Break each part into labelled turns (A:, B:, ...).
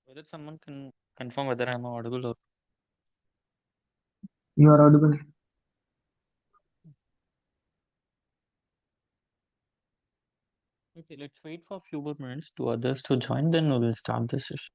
A: Whether someone can confirm whether I'm audible or
B: You are audible.
A: okay, let's wait for a few more minutes to others to join, then we will start the session.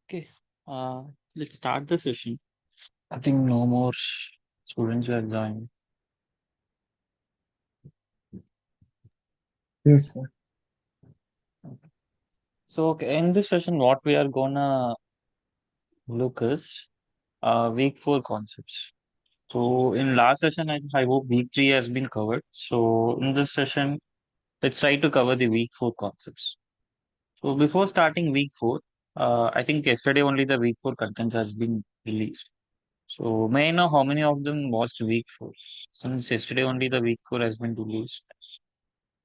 A: Okay, uh, let's start the session. I think no more students will join.
B: Yes, sir.
A: So, okay, in this session, what we are gonna look is week four concepts. So, in last session, I hope week three has been covered. So, in this session, let's try to cover the week four concepts. So, before starting week four, I think yesterday only the week four contents has been released. So, may I know how many of them watched week four? Since yesterday only the week four has been released.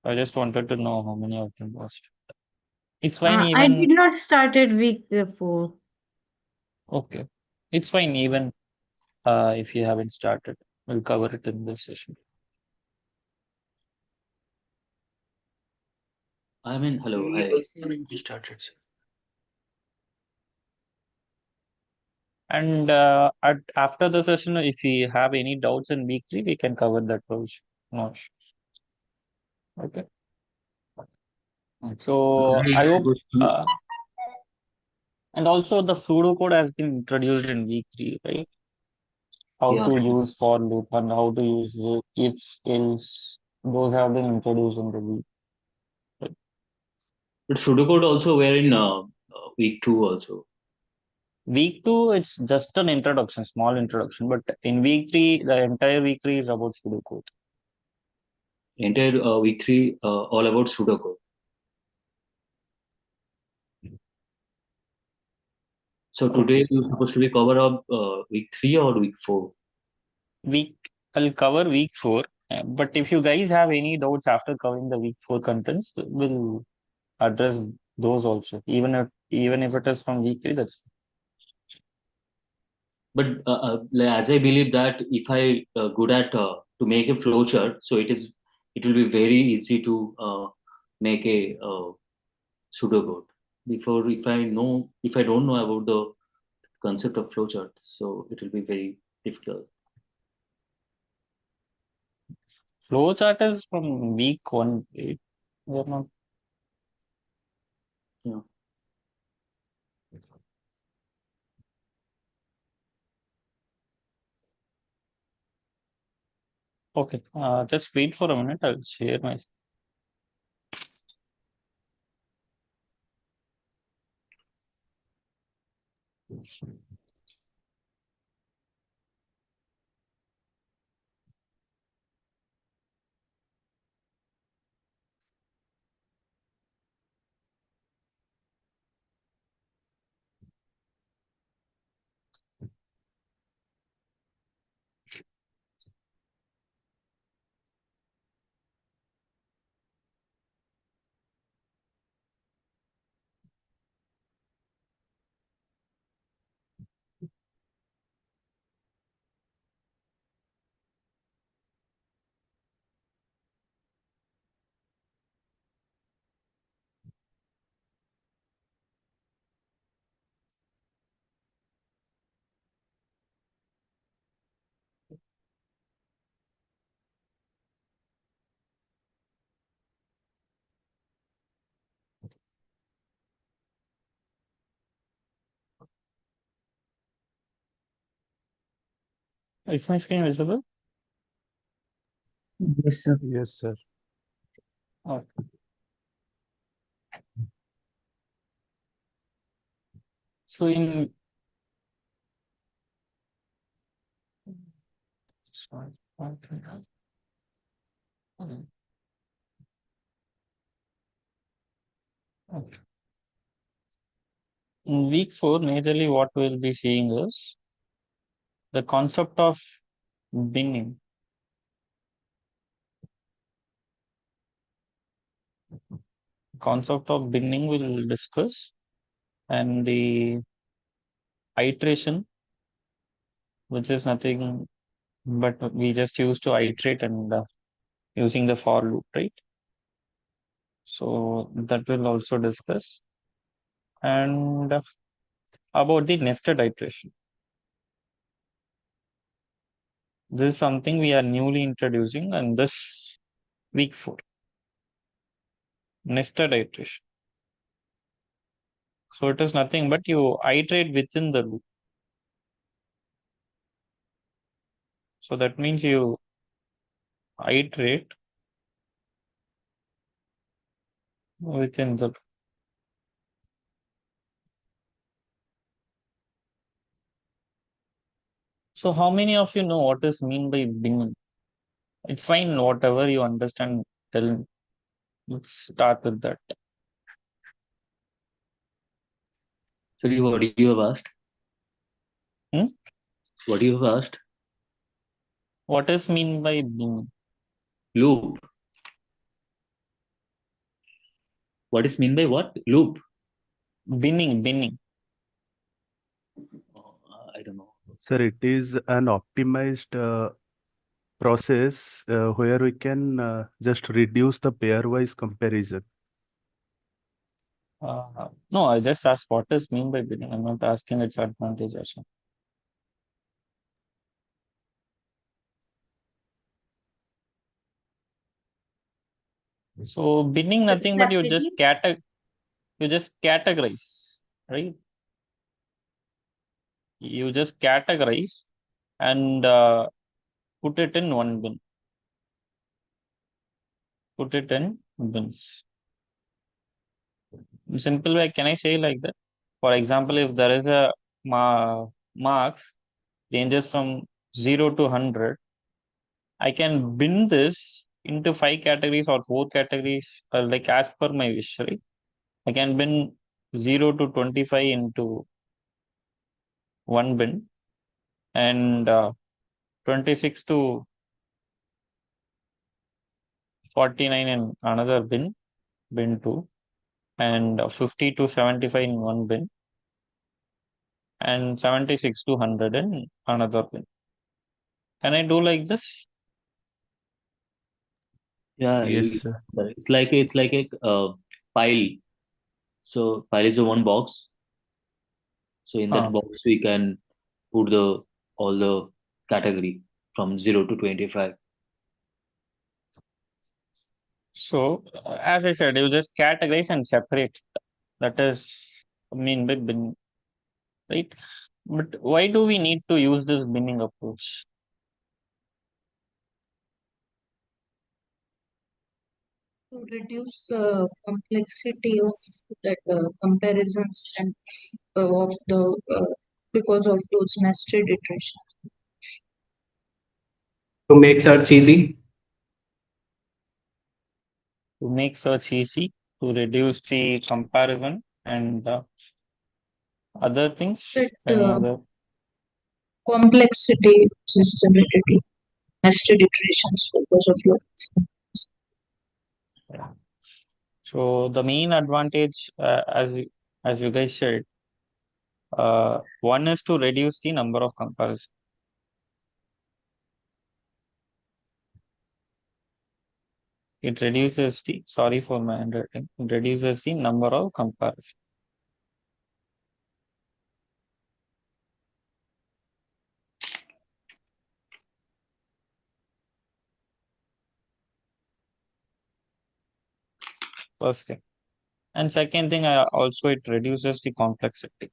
A: I just wanted to know how many of them watched. It's fine
B: I
A: even
B: did not started week 4.
A: okay. It's fine even if you haven't started. We'll cover it in this session.
C: I mean, hello,
D: We
C: hi.
D: also need to start it.
A: And after the session, if you have any doubts in week three, we can cover that also. No issue. Okay. So
C: Today
A: I
C: it's
A: hope
C: supposed to.
A: and also the pseudo code has been introduced in week three, right? How
C: Yeah,
A: to use for loop and how to use if else. Those have been introduced in the week. Right?
C: but pseudocode also were in week two also.
A: Week two, it's just an introduction, small introduction. But in week three, the entire week three is about Sudoku.
C: Entire week three, all about pseudocode. So today
A: Okay.
C: you're supposed to be cover up week three or week four.
A: Week, I'll cover week four. But if you guys have any doubts after covering the week four contents, we'll address those also. Even if it is from week three, that's
C: But like, as I believe that if I good at to make a flowchart, so it will be very easy to make a pseudocode. Before, if I don't know about the concept of flowchart, so it will be very difficult.
A: flow chart is from week one. We're not
C: Yeah.
A: okay. Just wait for a minute. I'll share my. Is my screen visible?
B: Yes, sir.
D: Yes, sir.
A: Okay. So in sorry, okay. In week four, majorly what we'll be seeing is the concept of binning. Concept of binning we'll discuss and the iteration, which is nothing but we just used to iterate and using the for loop, right? So that we'll also discuss. And about the nested iteration. This is something we are newly introducing in this week four. Nested iteration. So it is nothing but you iterate within the loop. So that means you iterate within the loop. So how many of you know what is mean by binning? It's fine, whatever you understand, tell me. Let's start with that.
C: Sorry, what do you have asked?
A: Hmm?
C: What do you have asked?
A: What is mean by binning?
C: Loop. What is mean by what? Loop.
A: Binning.
C: I don't know.
D: Sir, it is an optimized process where we can just reduce the pairwise comparison.
A: No, I just asked what is mean by binning. I'm not asking its advantage or something. So binning nothing but you just categorize, right? You just categorize and put it in one bin. Put it in bins. In simple way, can I say like that? For example, if there is a marks ranges from 0 to 100, I can bin this into 5 categories or 4 categories, like as per my wish, right? I can bin 0 to 25 into one bin and 26 to 49 in another bin 2, and 50 to 75 in one bin, and 76 to 100 in another bin. Can I do like this?
C: Yeah,
D: Yes, sir.
C: it's like a pile. So pile is a one box. So in that
A: Huh.
C: box we can put the all the category from 0 to 25.
A: So, as I said, you just categorize and separate. That is mean by bin, right? But why do we need to use this binning approach?
B: To reduce the complexity of that comparisons and of the because of those nested iterations.
E: To make search easy.
A: To make search easy, to reduce the comparison and other things.
B: That
A: Any other?
B: complexity systemicity nested iterations because of your
A: Yeah. So the main advantage, as you guys said, one is to reduce the number of comparisons. It reduces the, sorry for my handwriting, it reduces the number of comparisons. First thing. And second thing, also it reduces the complexity,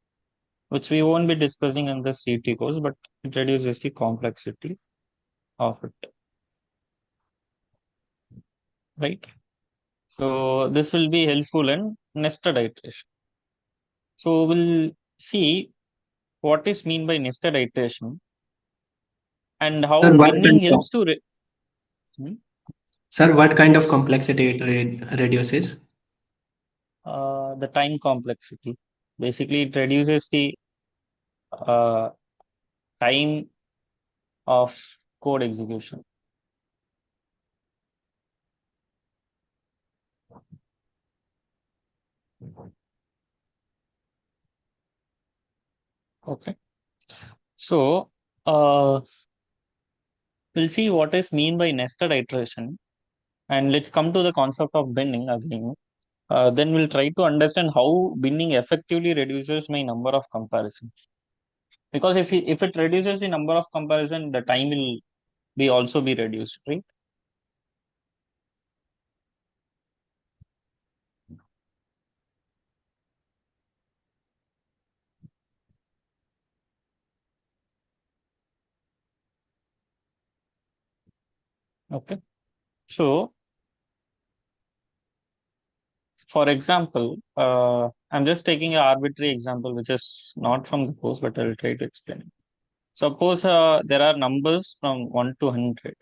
A: which we won't be discussing in the CT course, but it reduces the complexity of it, right? So this will be helpful in nested iteration. So we'll see what is mean by nested iteration and how
E: Sir, what
A: binning
E: kind of,
A: helps to Hmm?
E: sir, what kind of complexity it reduces?
A: The time complexity. Basically, it reduces the uh, time of code execution. Okay. So we'll see what is mean by nested iteration, and let's come to the concept of binning again. Then we'll try to understand how binning effectively reduces my number of comparisons. Because if it reduces the number of comparison, the time will be also be reduced, right? Okay. So, for example, I'm just taking an arbitrary example, which is not from the course, but I'll try to explain it. Suppose there are numbers from 1 to 100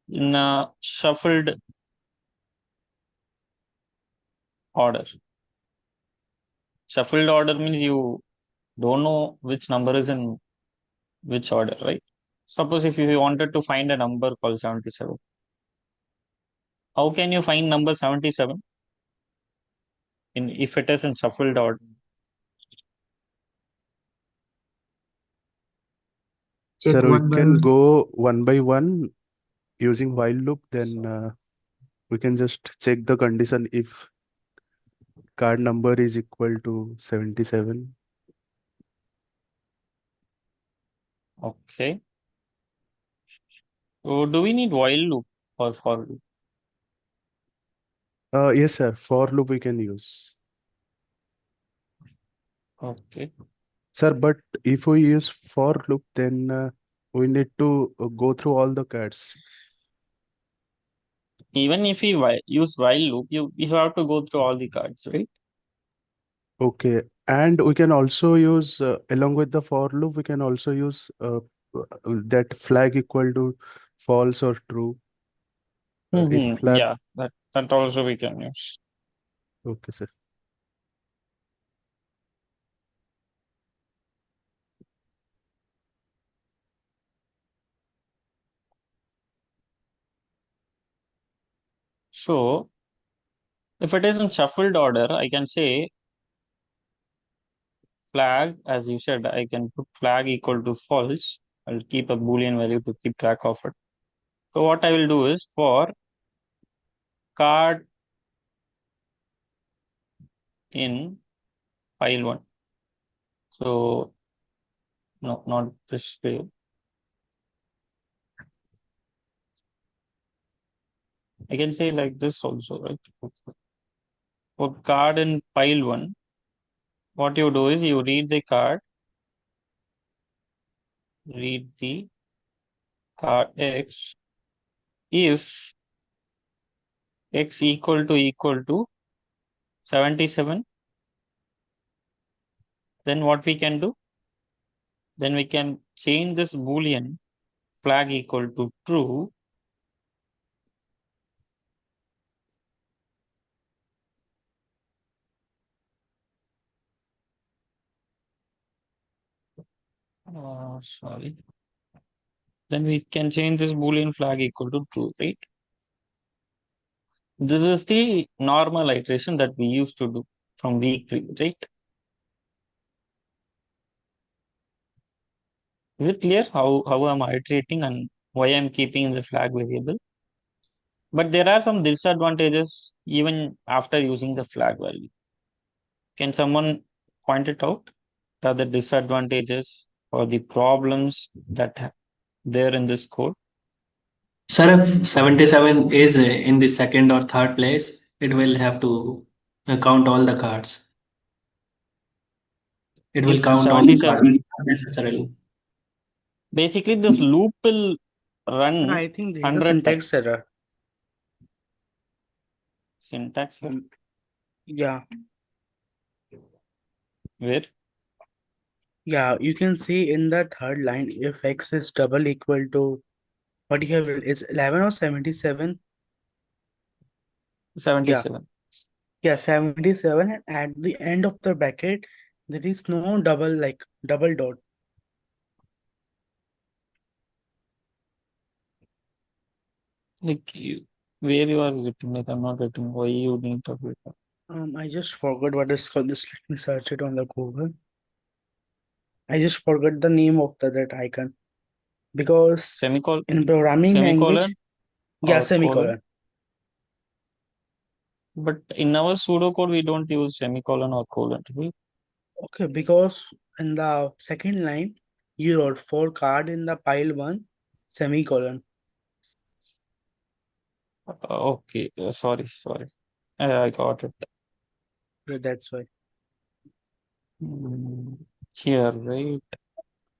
A: in a shuffled order. Shuffled order means you don't know which number is in which order, right? Suppose if you wanted to find a number called 77, how can you find number 77 in if it is in shuffled order?
B: Check
D: Sir, we
B: one by
D: can
B: one.
D: go one by one using while loop. Then we can just check the condition if card number is equal to 77.
A: Okay. So do we need while loop or for loop?
D: Yes, sir. For loop we can use.
A: Okay.
D: Sir, but if we use for loop, then we need to go through all the cards.
A: Even if we use while loop, you have to go through all the cards, right?
D: Okay. And we can also use, along with the for loop, we can also use that flag equal to false or true. If flag,
A: Yeah, that also we can use.
D: okay, sir.
A: So if it is in shuffled order, I can say flag, as you said, I can put flag equal to false. I'll keep a Boolean value to keep track of it. So what I will do is for card in file one. So no, not this way. I can say like this also, right? For card in file one, what you do is you read the card, read the card X. If X equal to 77, then what we can do? Then we can change this Boolean flag equal to true. Sorry. Then we can change this Boolean flag equal to true, right? This is the normal iteration that we used to do from week 3, right? Is it clear how I'm iterating and why I'm keeping the flag variable? But there are some disadvantages even after using the flag value. Can someone point it out? What are the disadvantages or the problems that there in this code?
E: Sir, if 77 is in the second or third place, it will have to count all the cards. It will
A: If
E: count all the
A: 77,
E: cards unnecessarily.
A: basically this loop will
D: Sir,
A: run
D: I think there is a
A: 100 times.
D: syntax error.
A: Syntax error.
D: Yeah,
A: Where?
D: yeah, you can see in the third line if x is double equal to what you have written, it's 11 or 77. Yeah,
A: 77.
D: yeah, 77, and at the end of the bracket there is no double like double dot.
A: Like where you are getting, like I'm not getting why you need to wait.
D: I just forgot what is called this. Let me search it on the Google. I just forgot the name of that icon because
A: Semicolon,
D: in programming language,
A: semicolon
D: yeah,
A: or colon.
D: semicolon.
A: But in our pseudocode, we don't use semicolon or colon, right?
D: Okay, because in the second line you wrote for card in the pile one semicolon.
A: Okay, sorry. I got it.
D: That's why.
A: Mm, Here, right?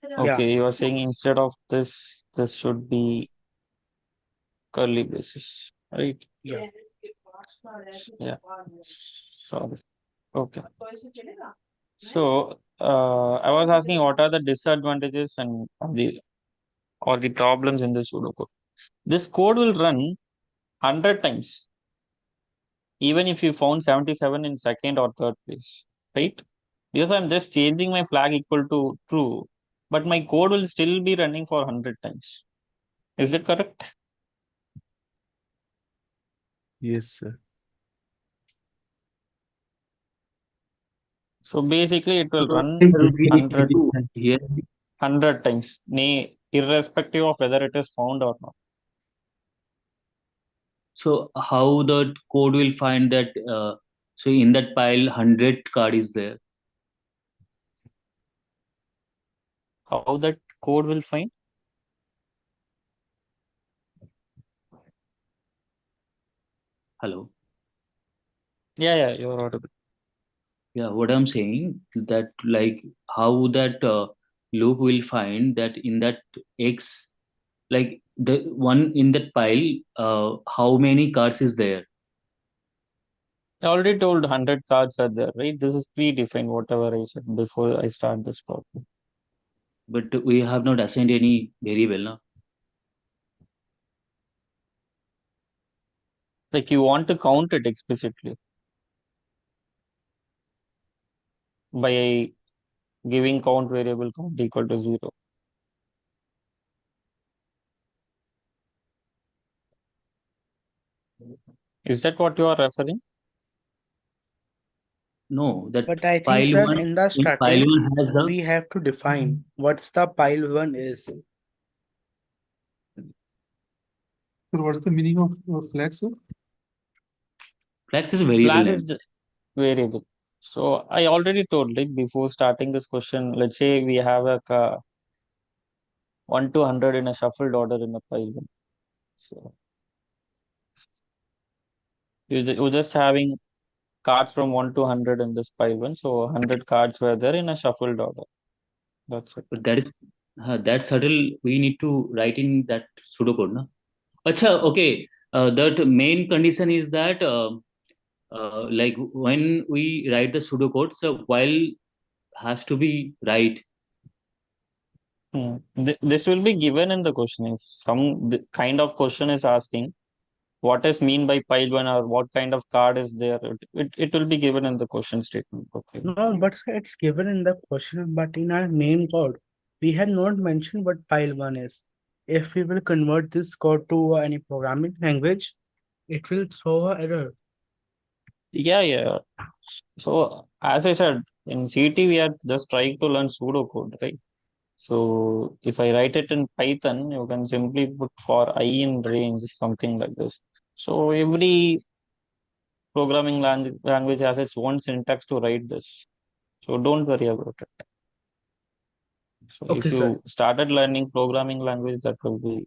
D: Yeah.
A: Okay, you are saying instead of this, this should be curly braces, right?
B: Yeah.
A: Yeah. Sorry. Okay. So, I was asking what are the disadvantages and the problems in the pseudocode. This code will run 100 times, even if you found 77 in second or third place, right? Because I'm just changing my flag equal to true, but my code will still be running for 100 times. Is it correct?
D: Yes, sir.
A: So basically, it will
C: So
A: run
C: we need to
A: 100,
C: do here.
A: 100 times, irrespective of whether it is found or not.
C: So how the code will find that? So in that pile, 100 card is there.
A: How that code will find?
C: Hello.
A: Yeah, you're audible.
C: Yeah, what I'm saying that like how that loop will find that in that X, like the one in that pile, how many cards is there?
A: I already told 100 cards are there, right? This is predefined, whatever I said before I start this problem.
C: But we have not assigned any variable, no?
A: Like you want to count it explicitly by giving count variable count equal to 0. Is that what you are referring?
C: No, that
B: But I think,
C: pile
B: sir,
C: one
B: in the
C: in pile
B: starting,
C: one has the
B: we have to define what's the pile one is.
F: So what's the meaning of flag, sir?
C: flags is a variable
A: Flag
C: name.
A: is the variable. So I already told, like before starting this question, let's say we have a 1 to 100 in a shuffled order in a pile 1. So you're just having cards from 1 to 100 in this pile 1. So 100 cards were there in a shuffled order. That's it.
C: But that is that subtle we need to write in that pseudocode, no? Acha, okay. That main condition is that like when we write the pseudocode, so while has to be right.
A: This will be given in the question. If some kind of question is asking what is mean by pile 1 or what kind of card is there, it will be given in the question statement. Okay.
B: No, but sir, it's given in the question, but in our main code, we have not mentioned what pile one is. If we will convert this code to any programming language, it will throw an error.
A: Yeah. So as I said, in CT we are just trying to learn pseudocode, right? So if I write it in Python, you can simply put for I in range, something like this. So every programming language has its own syntax to write this. So don't worry about it. So
B: Okay,
A: if
B: sir.
A: you started learning programming language, that will be.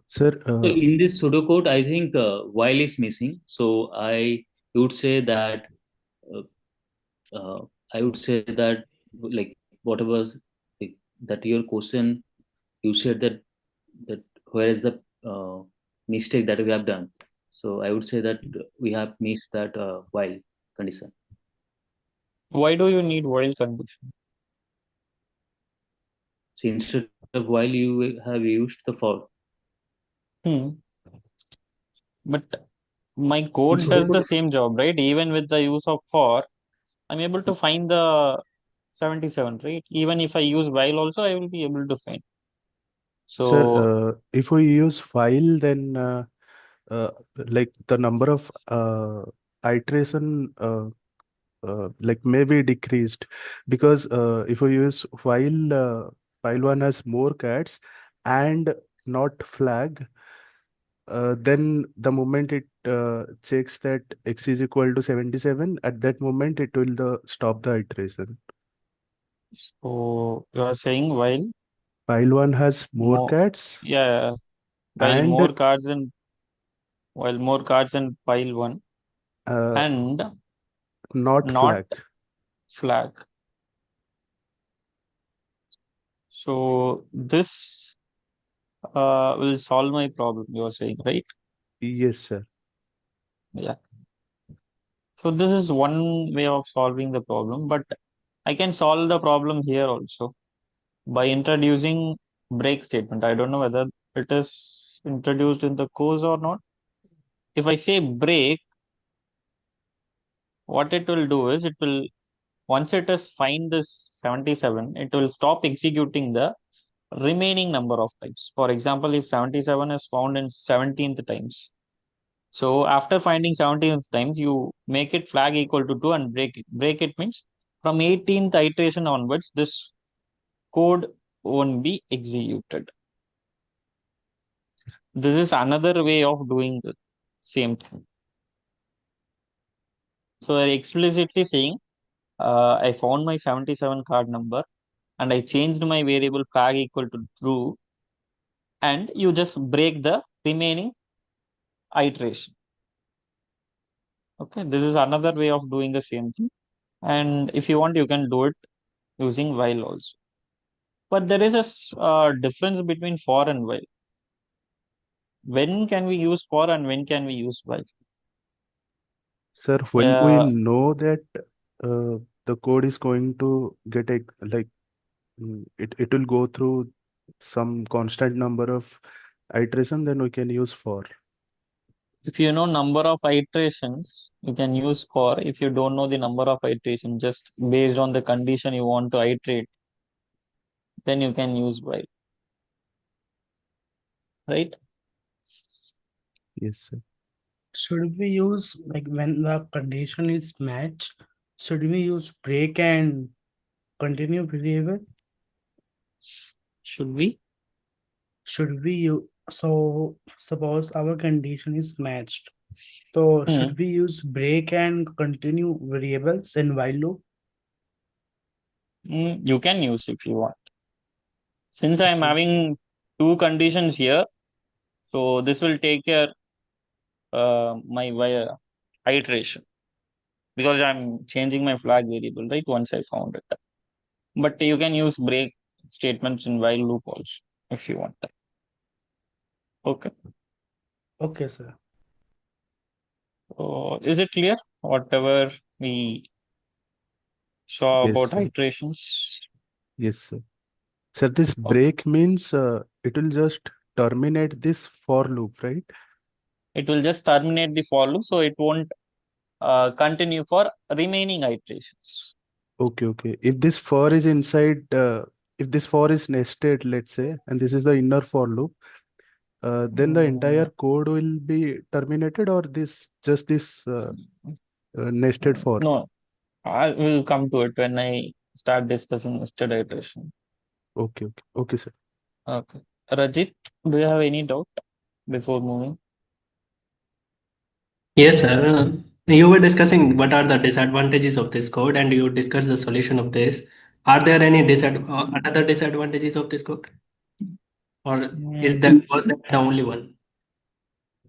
D: Sir,
C: So in this pseudocode, I think while is missing. So I would say that uh, I would say that like whatever like, that your question you said that where is the mistake that we have done. So I would say that we have missed that while condition.
A: Why do you need while condition?
C: So instead of while you have used the for.
A: Hmm. But my
C: In
A: code does the
C: pseudocode,
A: same job, right? Even with the use of for, I'm able to find the 77, right? Even if I use while also, I will be able to find.
D: sir,
A: So
D: if we use file, then like the number of iteration like may be decreased, because if we use file one has more cats and not flag, then the moment it checks that x is equal to 77, at that moment it will stop the iteration.
A: you are saying
D: File one has more
A: more,
D: cats
A: yeah, while
D: and
A: more cards in pile 1
D: uh,
A: and
D: not
A: not
D: flag.
A: flag. So this will solve my problem, you're saying, right?
D: Yes, sir.
A: Yeah. So this is one way of solving the problem, but I can solve the problem here also by introducing break statement. I don't know whether it is introduced in the course or not. If I say break, what it will do is it will, once it has find this 77, it will stop executing the remaining number of times. For example, if 77 is found in 17th times, so after finding 17th times, you make it flag equal to 2 and break it. Break it means from 18th iteration onwards, this code won't be executed. This is another way of doing the same thing. So I explicitly saying, I found my 77 card number and I changed my variable flag equal to true, and you just break the remaining iteration. Okay, this is another way of doing the same thing. And if you want, you can do it using while also. But there is a difference between for and while. When can we use for and when can we use while?
D: Sir, when we
A: Yeah,
D: know that the code is going to get it will go through some constant number of iteration, then we can use for.
A: if you know number of iterations, you can use for. If you don't know the number of iterations, just based on the condition you want to iterate, then you can use while, right?
D: Yes, sir.
B: Should we use, like, when the condition is matched, should we use break and continue variable?
A: Should we?
B: Should we use, so suppose our condition is matched. So
A: Hmm.
B: should we use break and continue variables in while loop?
A: You can use if you want. Since I am
B: Okay.
A: having two conditions here, so this will take care my iteration, because I'm changing my flag variable, right? Once I found it. But you can use break statements in while loop also if you want. Okay.
B: Okay, sir.
A: So is it clear? Whatever we saw
D: Yes,
A: about
D: sir.
A: iterations.
D: Yes, sir. Sir, this
A: Okay.
D: break means it will just terminate this for loop, right?
A: It will just terminate the for loop, so it won't continue for remaining iterations.
D: Okay, okay. If this for is inside, if this for is nested, let's say, and this is the inner for loop, then the entire
A: Mm,
D: code will be terminated, or this just this nested for.
A: no, I will come to it when I start discussing nested iteration.
D: Okay, okay, okay, sir.
A: Okay. Rajit, do you have any doubt before moving?
E: Yes, sir. You were discussing what are the disadvantages of this code, and you discussed the solution of this. Are there any other disadvantages of this code, or is
A: Mm,
E: that was that the only one?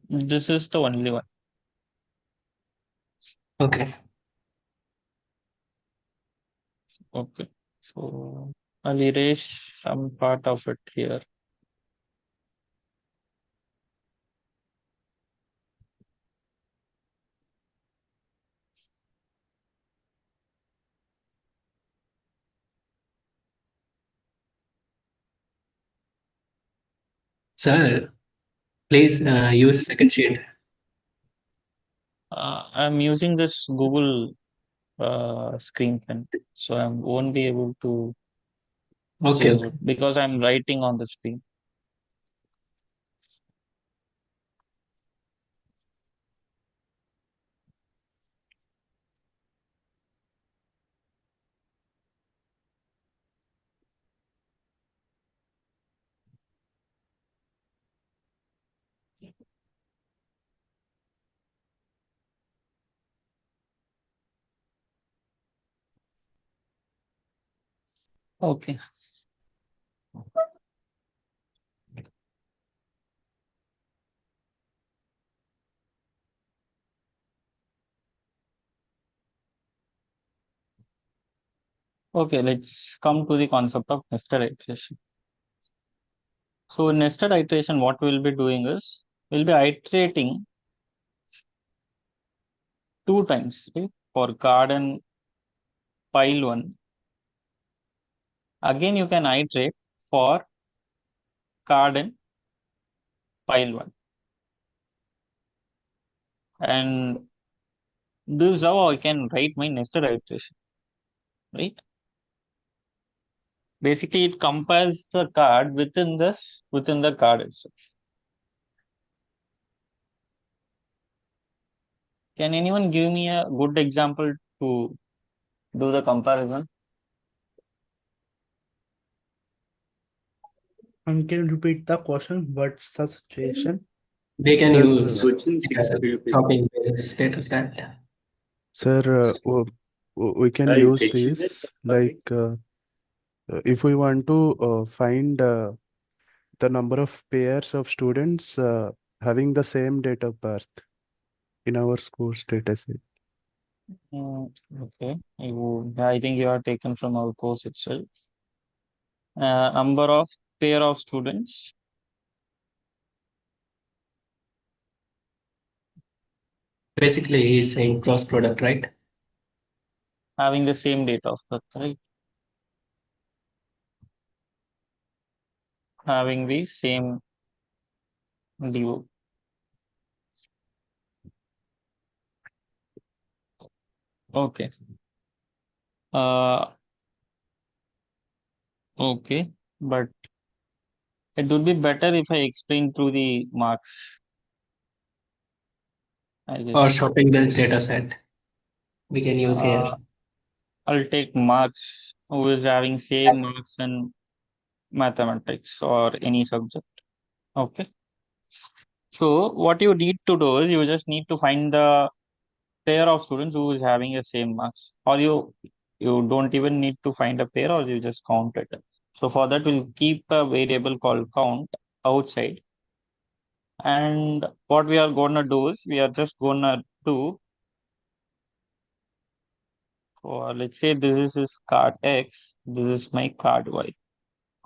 A: this is the only one.
E: Okay.
A: Okay. So I'll erase some part of it here.
E: Sir, please use second sheet.
A: I'm using this Google screen pen, so I won't be able to
E: Okay,
A: use
E: okay.
A: it because I'm writing on the screen. Okay. Okay, let's come to the concept of nested iteration. So in nested iteration, what we'll be doing is we'll be iterating 2 times, right? For card and pile 1. Again, you can iterate for card and pile 1. And this is how I can write my nested iteration, right? Basically, it compares the card within the card itself. Can anyone give me a good example to do the comparison?
B: Can you repeat the question? What's the situation?
E: We can
D: Sir,
E: use
C: Question 6.
E: shopping bills data set.
D: sir, we can use this like if we want to find the number of pairs of students having the same date of birth in our school's data set.
A: Okay, I think you are taken from our course itself. Number of pair of students
E: Basically, he's saying cross product, right?
A: having the same date of birth, right? Having the same DO. Okay. Okay, but it would be better if I explain through the marks, I
E: Or
A: guess.
E: shopping bills data set. We can use here.
A: I'll take marks who is having same marks in mathematics or any subject. Okay. So what you need to do is you just need to find the pair of students who is having the same marks, or you don't even need to find a pair, or you just count it. So for that, we'll keep a variable called count outside. And what we are gonna do is we are just gonna do, for let's say this is his card X, this is my card Y.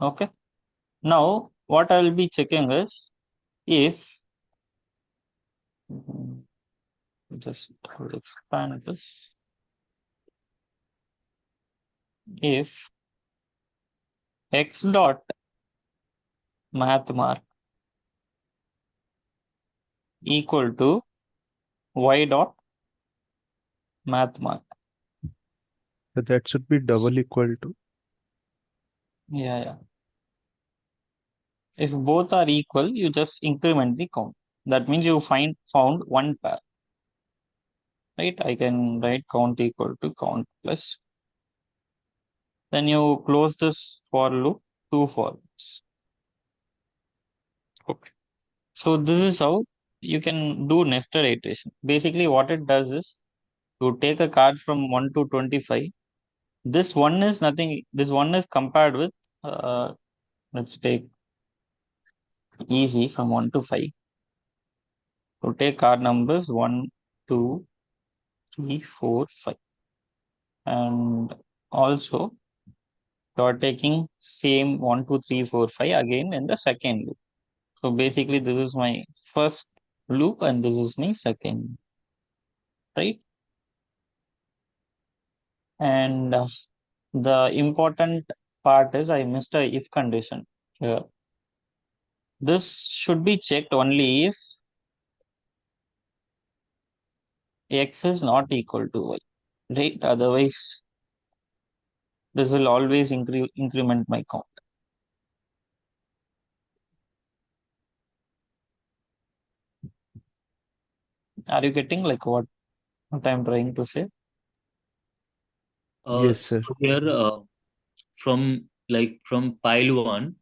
A: Okay. Now what I will be checking is if just I'll expand this. If X dot math mark equal to Y dot math mark.
D: So that should be double equal to.
A: Yeah. If both are equal, you just increment the count. That means you found one pair. Right? I can write count equal to count plus. Then you close this for loop, 2 for loops. Okay. So this is how you can do nested iteration. Basically, what it does is you take a card from 1 to 25. This one is nothing. This one is compared with. Let's take easy from 1 to 5. So take card numbers 1, 2, 3, 4, 5. And also you're taking same 1, 2, 3, 4, 5 again in the second loop. So basically this is my first loop and this is my second, right? And the important part is I missed a if condition here. This should be checked only if x is not equal to y, right? Otherwise this will always increment my count. Are you getting like what I'm trying to say?
D: Yes, sir.
C: So here, from pile 1,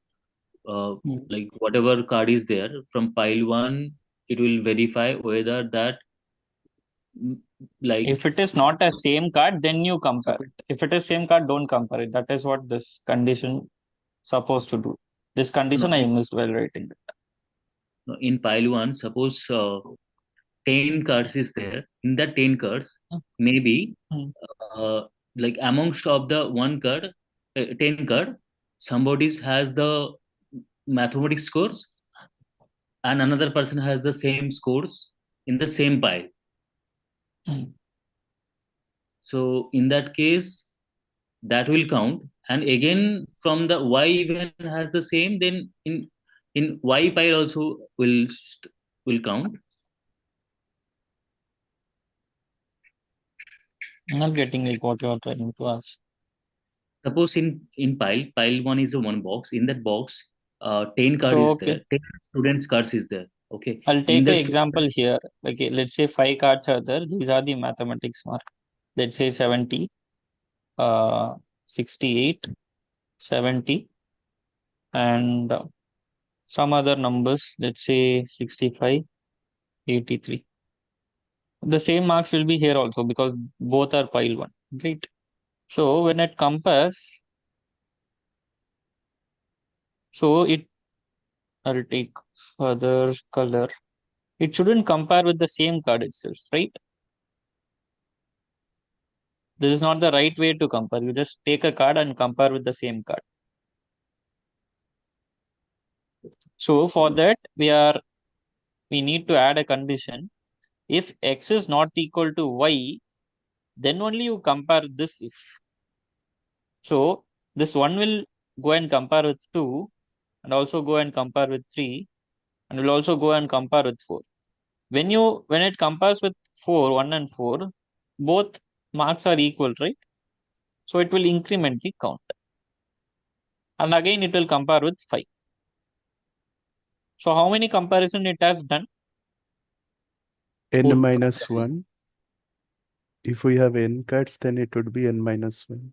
A: Hmm.
C: like whatever card is there from pile 1, it will verify whether that like
A: If it is not a same card, then you compare it. If it is same card, don't compare it. That is what this condition supposed to do. This condition I missed while writing it.
C: in pile 1, suppose 10 cards is there. In that 10 cards,
A: Hmm.
C: maybe
A: Hmm.
C: like amongst of the one card, 10 card, somebody's has the mathematics scores and another person has the same scores in the same pile. So in that case, that will count. And again, from the y even has the same, then in y pile also will count.
A: I'm not getting like what you are trying to ask.
C: Suppose in pile one is a one box. In that box, 10 card
A: So,
C: is
A: okay,
C: there. 10 students cards is there. Okay.
A: I'll
C: In
A: take
C: the
A: an example here. Okay, let's say 5 cards are there. These are the mathematics mark. Let's say 70, 68, 70, and some other numbers. Let's say 65, 83. The same marks will be here also because both are pile one, right? So when it compares, so I'll take further color. It shouldn't compare with the same card itself, right? This is not the right way to compare. You just take a card and compare with the same card. So for that, we need to add a condition. If x is not equal to y, then only you compare this if. So this one will go and compare with 2 and also go and compare with 3 and will also go and compare with 4. When it compares with 4, 1 and 4, both marks are equal, right? So it will increment the count. And again it will compare with 5. So how many comparison it has done?
D: N
C: Fourth
D: minus 1. If we have n cards, then it would be n minus 1.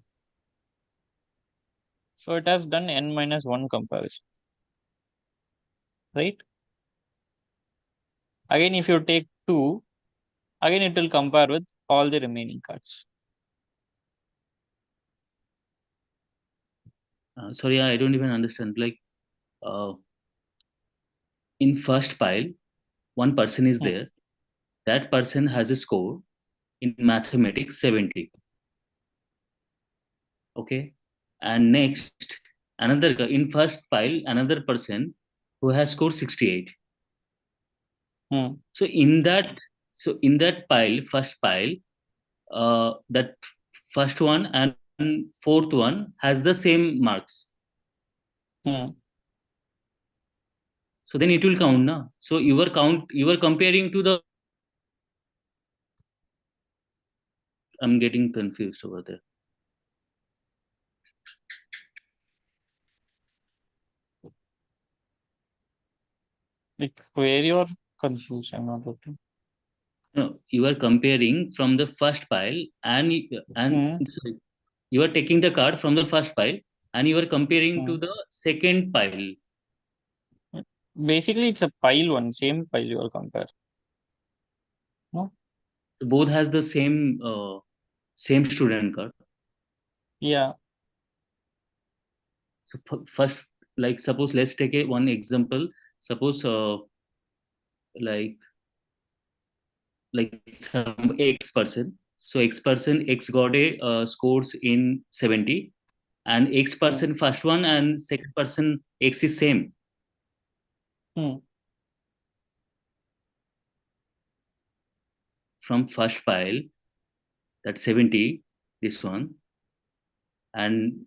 A: So it has done n minus 1 comparison, right? Again, if you take 2, again it will compare with all the remaining cards.
C: sorry, I don't even understand. Like in first pile, one person is
A: Hmm.
C: there. That person has a score in mathematics 70. Okay. And next, another in first pile, another person who has scored 68.
A: Hmm.
C: So in that pile, first pile, that first one and fourth one has the same marks.
A: Hmm.
C: So then it will count, na? So you were comparing to the. I'm getting confused over there.
A: Like where you're confused, I'm not getting.
C: No, you are comparing from the first pile and
A: Hmm.
C: sorry, you are taking the card from the first pile and you are comparing
A: Hmm.
C: to the second pile.
A: Basically, it's a pile one, same pile you will compare. No?
C: So both has the same student card.
A: Yeah.
C: So first, like suppose let's take one example. Suppose like some X person. So X person X got a scores in 70, and X
A: Hmm.
C: person first one and second person X is same.
A: Hmm.
C: From first pile, that's 70, this one, and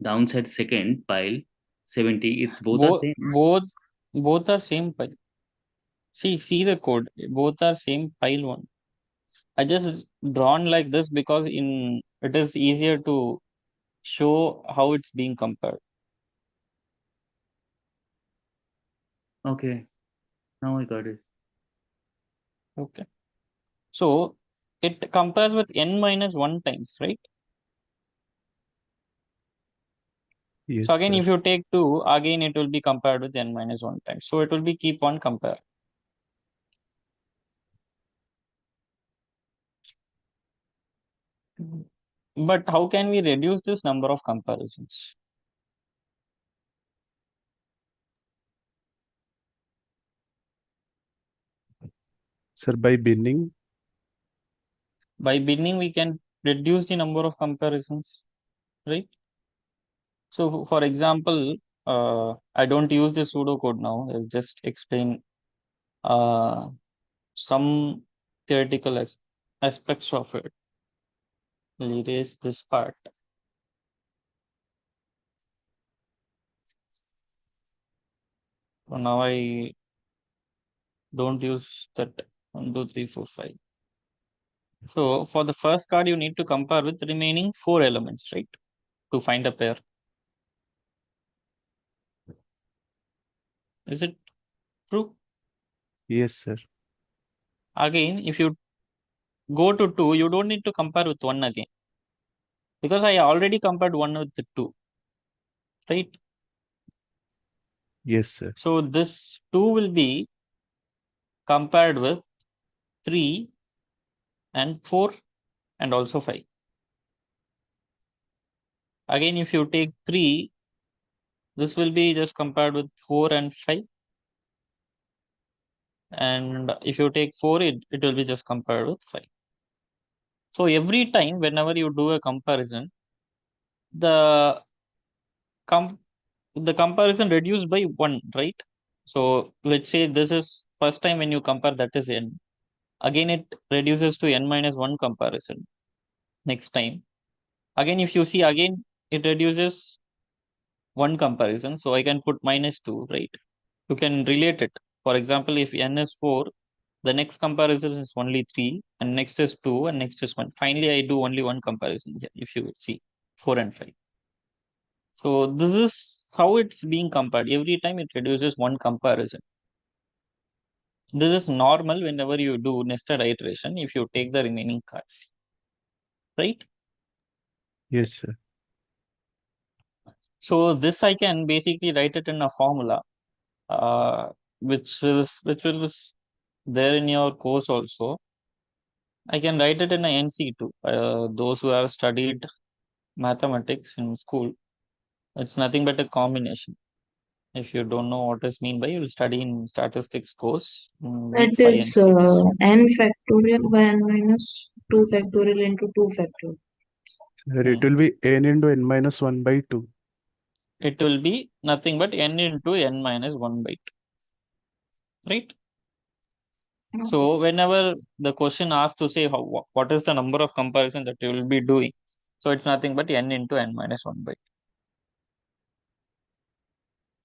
C: downside second pile 70, it's both are
A: Both
C: same.
A: both both are same pile. See the code. Both are same pile one. I just drawn like this because it is easier to show how it's being compared.
C: Okay, now I got it.
A: Okay. So it compares with n minus 1 times, right?
D: Yes,
A: So again,
D: sir.
A: if you take 2, again it will be compared with n minus 1 times. So it will be keep on compare. But how can we reduce this number of comparisons?
D: Sir, by binning,
A: By binning, we can reduce the number of comparisons, right? So for example, I don't use the pseudocode now. I'll just explain some theoretical aspects of it. I'll erase this part. So now I don't use that 1, 2, 3, 4, 5. So for the first card, you need to compare with the remaining 4 elements, right? To find a pair. Is it true?
D: Yes, sir.
A: Again, if you go to 2, you don't need to compare with 1 again. Because I already compared 1 with the 2, right?
D: Yes, sir.
A: So this 2 will be compared with 3 and 4 and also 5. Again, if you take 3, this will be just compared with 4 and 5. And if you take 4, it will be just compared with 5. So every time, whenever you do a comparison, the the comparison reduced by 1, right? So let's say this is first time when you compare, that is n. Again, it reduces to n minus 1 comparison next time. Again, if you see, again, it reduces 1 comparison. So I can put -2, right? You can relate it. For example, if n is 4, the next comparison is only 3, and next is 2, and next is 1. Finally, I do only 1 comparison here, if you see 4 and 5. So this is how it's being compared. Every time it reduces 1 comparison. This is normal whenever you do nested iteration if you take the remaining cards, right?
D: Yes, sir.
A: So this I can basically write it in a formula, which will be there in your course also. I can write it in a NC too. Those who have studied mathematics in school, it's nothing but a combination. If you don't know what is mean by, you'll study in statistics course in
G: It
A: week 5 and
G: is
A: 6.
G: n factorial by n minus 2 factorial into 2 factorial.
D: Sir, it
A: Hmm.
D: will be n into n minus 1 by 2.
A: It will be nothing but n into n minus 1 by 2, right? So whenever the question asks to say what is the number of comparison that you will be doing, so it's nothing but n into n minus 1 by 2.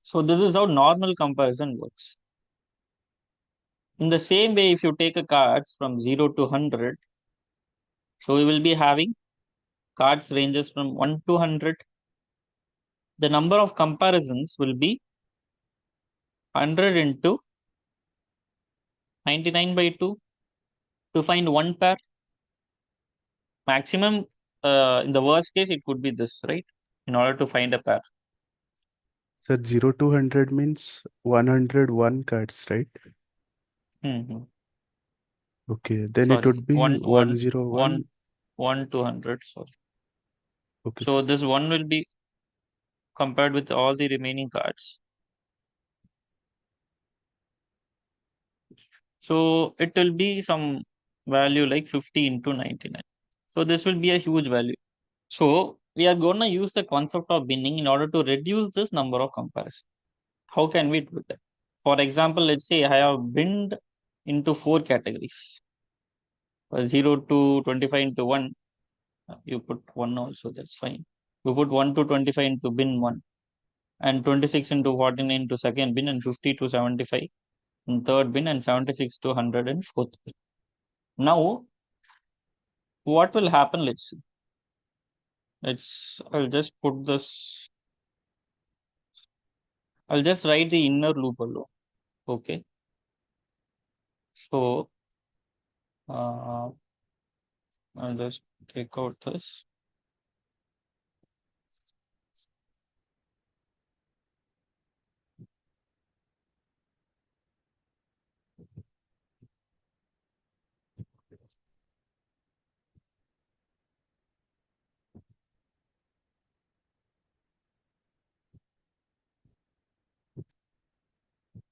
A: So this is how normal comparison works. In the same way, if you take a cards from 0 to 100, so we will be having cards ranges from 1 to 100. The number of comparisons will be 100 into 99 by 2 to find one pair. Maximum, in the worst case, it could be this, right? In order to find a pair.
D: Sir, 0 to 100 means 101 cards, right?
A: Mm-hmm.
D: Okay, then it
A: Sorry,
D: would be 101.
A: 1 to 100. Sorry.
D: Okay,
A: So
D: sir.
A: this one will be compared with all the remaining cards. So it will be some value like 50 into 99. So this will be a huge value. So we are going to use the concept of binning in order to reduce this number of comparisons. How can we do that? For example, let's say I have binned into 4 categories. 0 to 25 into 1. You put 1 also, that's fine. You put 1 to 25 into bin 1. And 26 into 49 into second bin, and 50 to 75 in third bin, and 76 to 100 in fourth bin. Now, what will happen? Let's see. I'll just put this, I'll just write the inner loop below. Okay. So, I'll just take out this.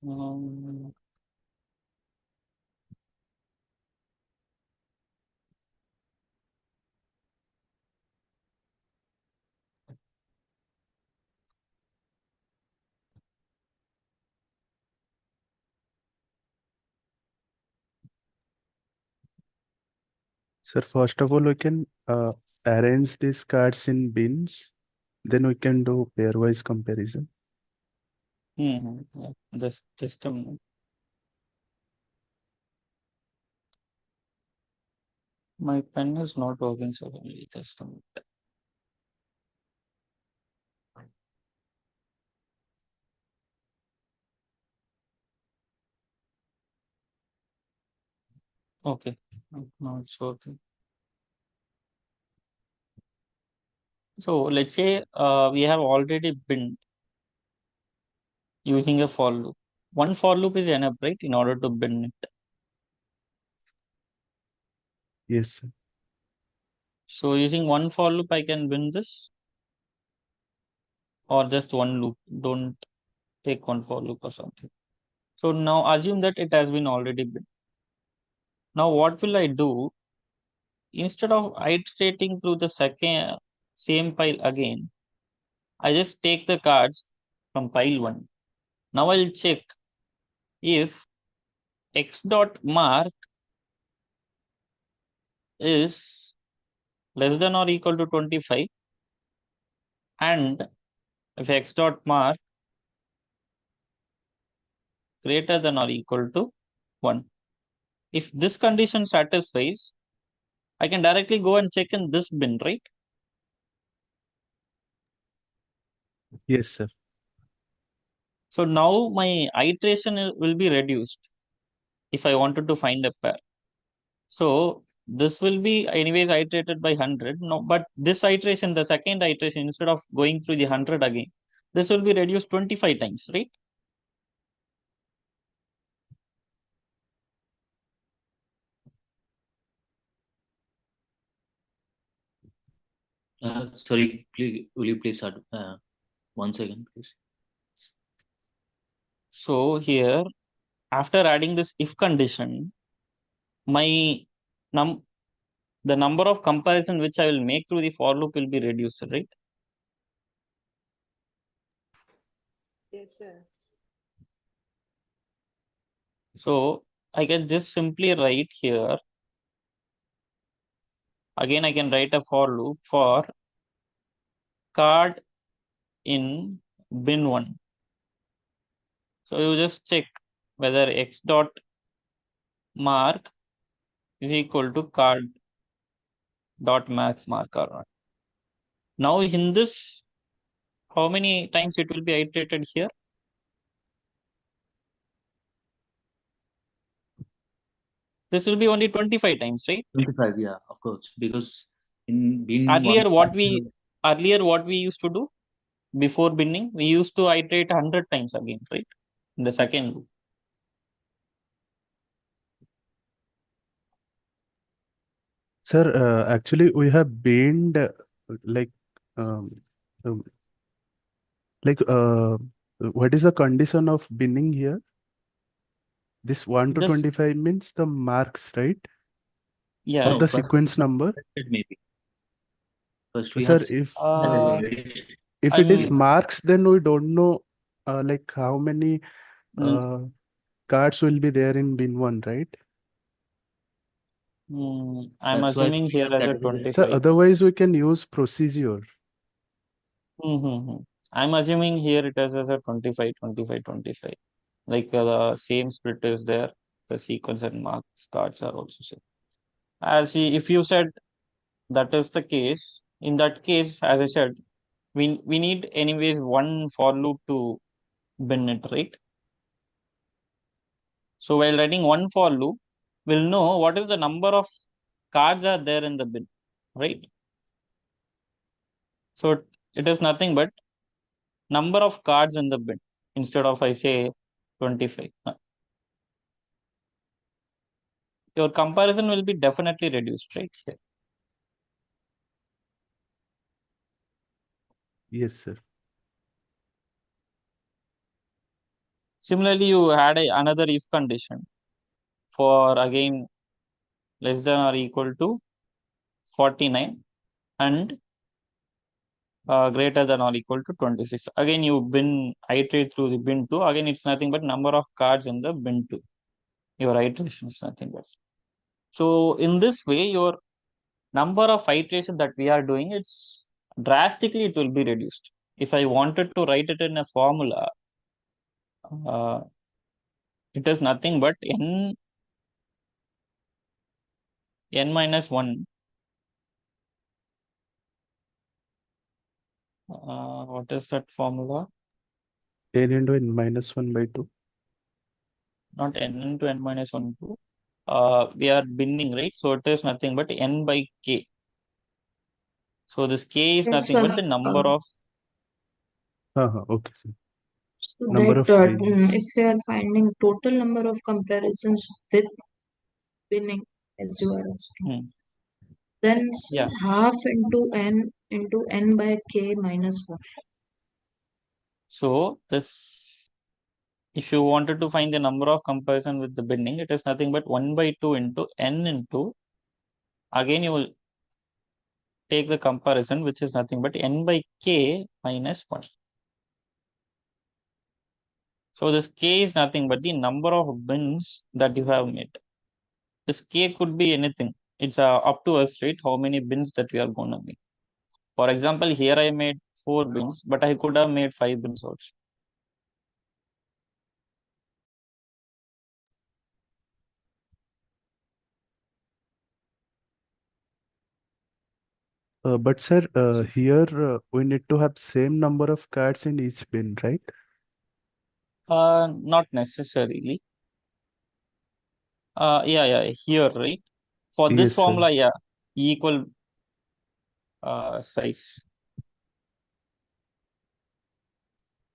A: Um,
D: Sir, first of all, we can arrange these cards in bins. Then we can do pairwise comparison.
A: Yeah. Just a minute. My pen is not working suddenly. Just a minute. Okay. Now it's working. So let's say we have already been using a for loop. One for loop is enough, right, in order to bin it.
D: Yes, sir.
A: So using one for loop, I can bin this, or just one loop. Don't take one for loop or something. So now assume that it has been already bin. Now what will I do? Instead of iterating through the same pile again, I just take the cards from pile 1. Now I'll check if x dot mark is less than or equal to 25, and if x dot mark greater than or equal to 1. If this condition satisfies, I can directly go and check in this bin, right?
D: Yes, sir.
A: So now my iteration will be reduced if I wanted to find a pair. So this will be anyways iterated by 100. No, but this iteration, the second iteration, instead of going through the 100 again, this will be reduced 25 times, right?
C: Sorry, please, will you please add 1 second, please?
A: So here, after adding this if condition, my the number of comparison which I will make through the for loop will be reduced, right?
H: Yes, sir.
A: So I can just simply write here. Again, I can write a for loop for card in bin 1. So you just check whether x dot mark is equal to card dot max mark or not. Now in this, how many times it will be iterated here? This will be only 25 times, right?
C: 25, yeah, of course, because in bin
A: Earlier,
C: 1.
A: what we used to do before binning, we used to iterate 100 times again, right? In the second loop.
D: Sir, actually, we have binned like um, um, like what is the condition of binning here? This 1 to
A: This,
D: 25 means the marks, right?
A: yeah.
D: Or
C: No,
D: the
C: first
D: sequence number.
C: maybe. First we
D: Sir,
C: have
A: Uh,
D: if it is
A: I'm
D: marks, then we don't know like how many uh, cards will be there in bin 1, right?
A: I'm
C: that's why
A: assuming here as
C: that
A: a
C: is the
A: 25.
D: So otherwise we can use procedure.
A: I'm assuming here it is as a 25, 25, 25. Like the same split is there. The sequence and marks cards are also same. If you said that is the case, in that case, as I said, we need anyways one for loop to bin it, right? So while writing one for loop, we'll know what is the number of cards are there in the bin, right? So it is nothing but number of cards in the bin instead of I say 25. Your comparison will be definitely reduced, right? Here.
D: Yes, sir.
A: Similarly, you had another if condition for again less than or equal to 49 and greater than or equal to 26. Again, you bin iterate through the bin 2. Again, it's nothing but number of cards in the bin 2. Your iteration is nothing but. So in this way, your number of iterations that we are doing, it's drastically it will be reduced. If I wanted to write it in a formula, it is nothing but n minus 1. What is that formula?
D: n into n minus 1 by 2.
A: Not n into n minus 1, 2. We are binning, right? So it is nothing but n by k. So this k is
G: Yes,
A: nothing but the number of.
D: Okay, sir.
G: so
D: Number
G: that
D: of bins.
G: if we are finding total number of comparisons with winning, as you are asking, then
A: Yeah.
G: half into n by k minus 1.
A: So this, if you wanted to find the number of comparison with the binning, it is nothing but 1 by 2 into n into, again you will take the comparison, which is nothing but n by k minus 1. So this k is nothing but the number of bins that you have made. This k could be anything. It's up to us, right? How many bins that we are going to make. For example, here I made 4 bins, but I could have made 5 bins also.
D: But sir, here we need to have same number of cards in each bin, right?
A: Not necessarily. Yeah, here, right? For this
D: Yes, sir.
A: formula, yeah, equal size.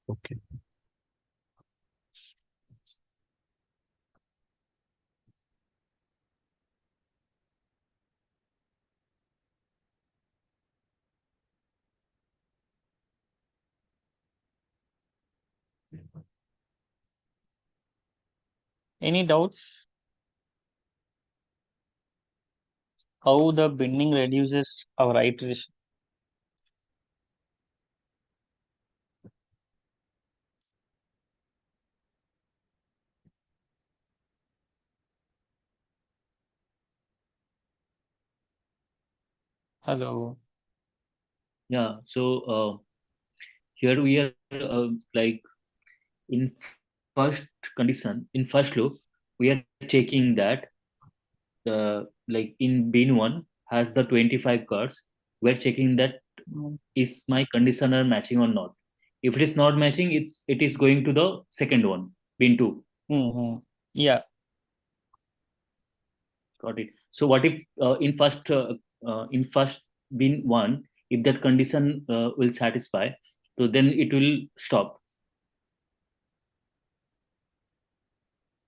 D: Okay.
A: Any doubts? How the binning reduces our iteration? Hello.
C: Yeah. So here we are like in first condition, in first loop, we are checking that like in bin one has the 25 cards. We're checking that is my conditioner matching or not. If it is not matching, it is going to the second one, bin two.
A: Yeah.
C: Got it. So what if in first bin one, if that condition will satisfy, so then it will stop.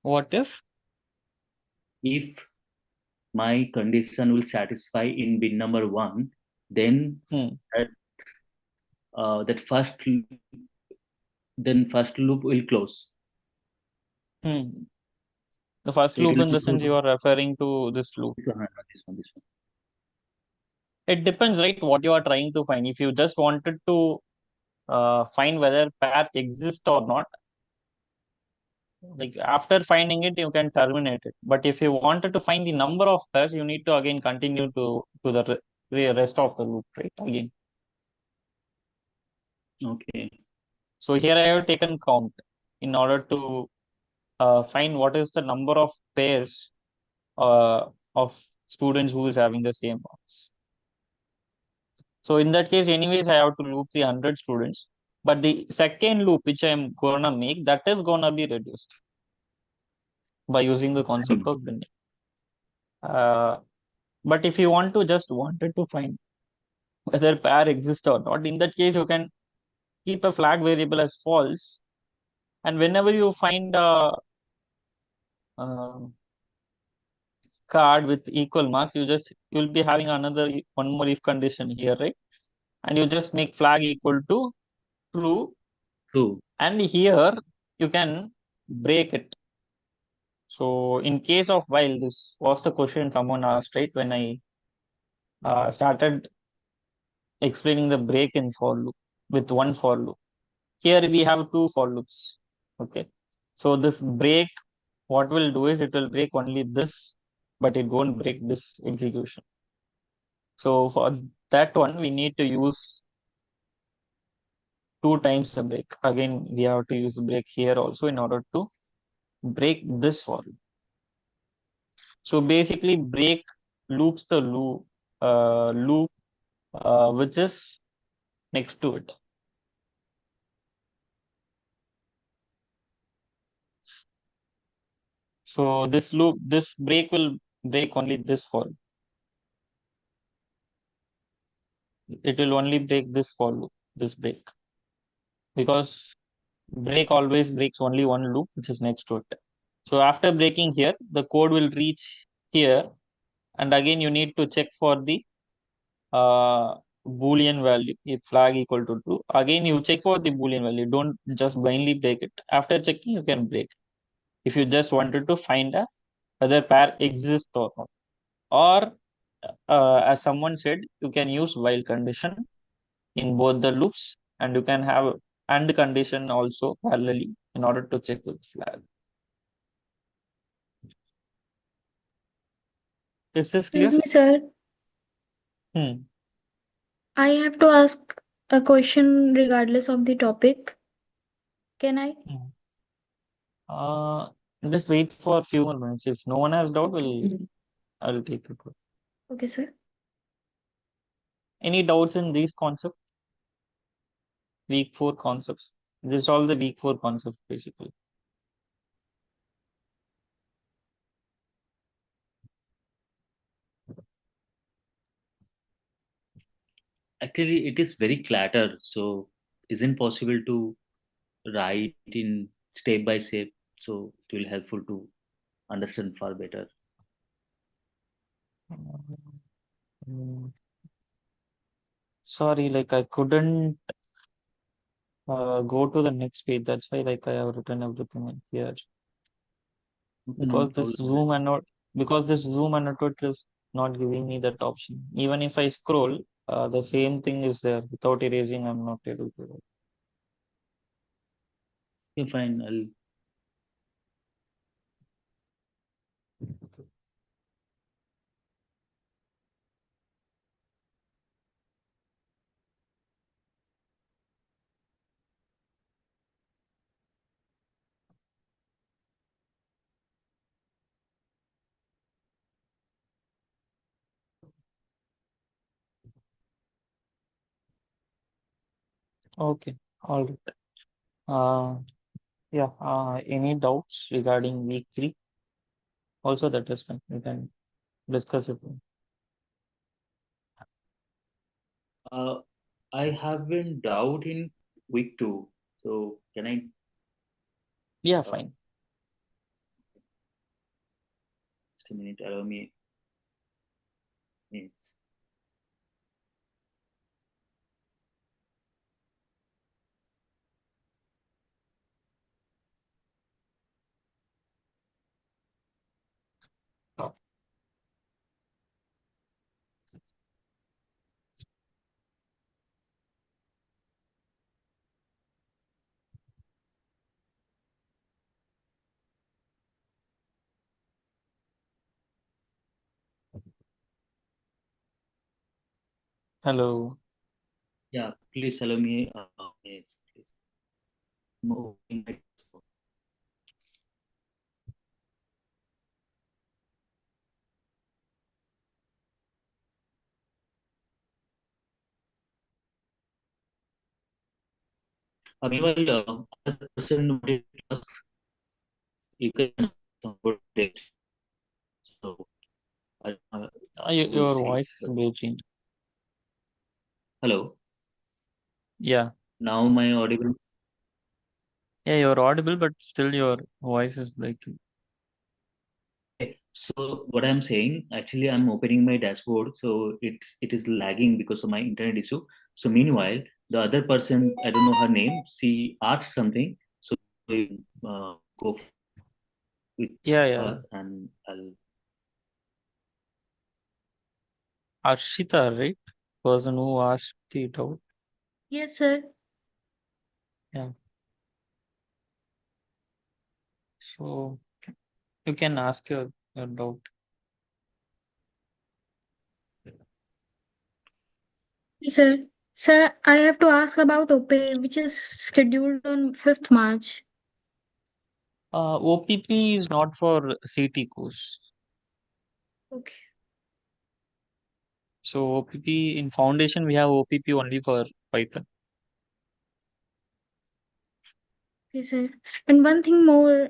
A: What if?
C: If my condition will satisfy in bin number one, then that that first loop will close.
A: The first
C: So it
A: loop
C: will
A: in the sense you are referring to this loop.
C: this one.
A: It depends, right? What you are trying to find. If you just wanted to find whether pair exists or not, like after finding it, you can terminate it. But if you wanted to find the number of pairs, you need to again continue to the rest of the loop, right? Again.
C: Okay.
A: So here I have taken count in order to find what is the number of pairs of students who is having the same marks. So in that case, anyways, I have to loop the 100 students. But the second loop, which I'm gonna make, that is gonna be reduced by using the concept of binning. But if you want to just wanted to find whether pair exists or not, in that case, you can keep a flag variable as false. And whenever you find a card with equal marks, you'll be having one more if condition here, right? And you just make flag equal to true.
C: True.
A: And here you can break it. So in case of while, this was the question someone asked, right? When I started explaining the break in for loop with one for loop. Here we have two for loops. Okay. So this break, what will do is it will break only this, but it won't break this execution. So for that one, we need to use 2 times the brake. Again, we have to use the brake here also in order to break this for loop. So basically, brake loops the loop which is next to it. So this brake will break only this for. It will only break this for loop, this brake, because brake always breaks only one loop which is next to it. So after breaking here, the code will reach here, and again you need to check for the boolean value. If flag equal to true, again you check for the boolean value. Don't just blindly break it. After checking, you can break if you just wanted to find a whether pair exists or not. Or as someone said, you can use while condition in both the loops, and you can have and condition also parallelly in order to check with flag. Is this clear?
I: Excuse me, sir. I have to ask a question regardless of the topic. Can I?
A: Just wait for a few more minutes. If no one has doubt, I'll take it.
I: Okay, sir.
A: Any doubts in these concepts? Week 4 concepts. This is all the week 4 concepts basically.
C: Actually, it is very cluttered, so isn't possible to write in step by step. So it will helpful to understand far better.
A: Sorry, like I couldn't go to the next page. That's why like I have written everything in here. Because this zoom and not is not giving me that option. Even if I scroll, the same thing is there. Without erasing, I'm not able to.
C: Okay, fine. I'll
A: Okay, all right. Yeah. Any doubts regarding week 3? Also, that is fine. We can discuss it.
C: I have been doubt in week 2. So can I?
A: Yeah, fine.
C: Just a minute. Allow me. Minutes.
A: Hello.
C: Yeah, please allow me minutes, please. Meanwhile, other person wanted to ask, you can support it. So
A: Your
C: see,
A: voice is
C: but-
A: breaking.
C: Hello.
A: Yeah.
C: Now my audible.
A: Yeah, you're audible, but still your voice is breaking.
C: So what I'm saying, actually, I'm opening my dashboard, so it is lagging because of my internet issue. So meanwhile, the other person, I don't know her name, she asked something. So we go with
A: Yeah.
C: her, and I'll.
A: Arshita, right? Person who asked it out.
I: Yes, sir.
A: Yeah. So you can ask your doubt.
I: Sir, sir, I have to ask about OPE, which is scheduled on 5th March.
A: OPP is not for CT course.
I: Okay.
A: So OPP in foundation, we have OPP only for Python.
I: Okay, sir. And one thing more,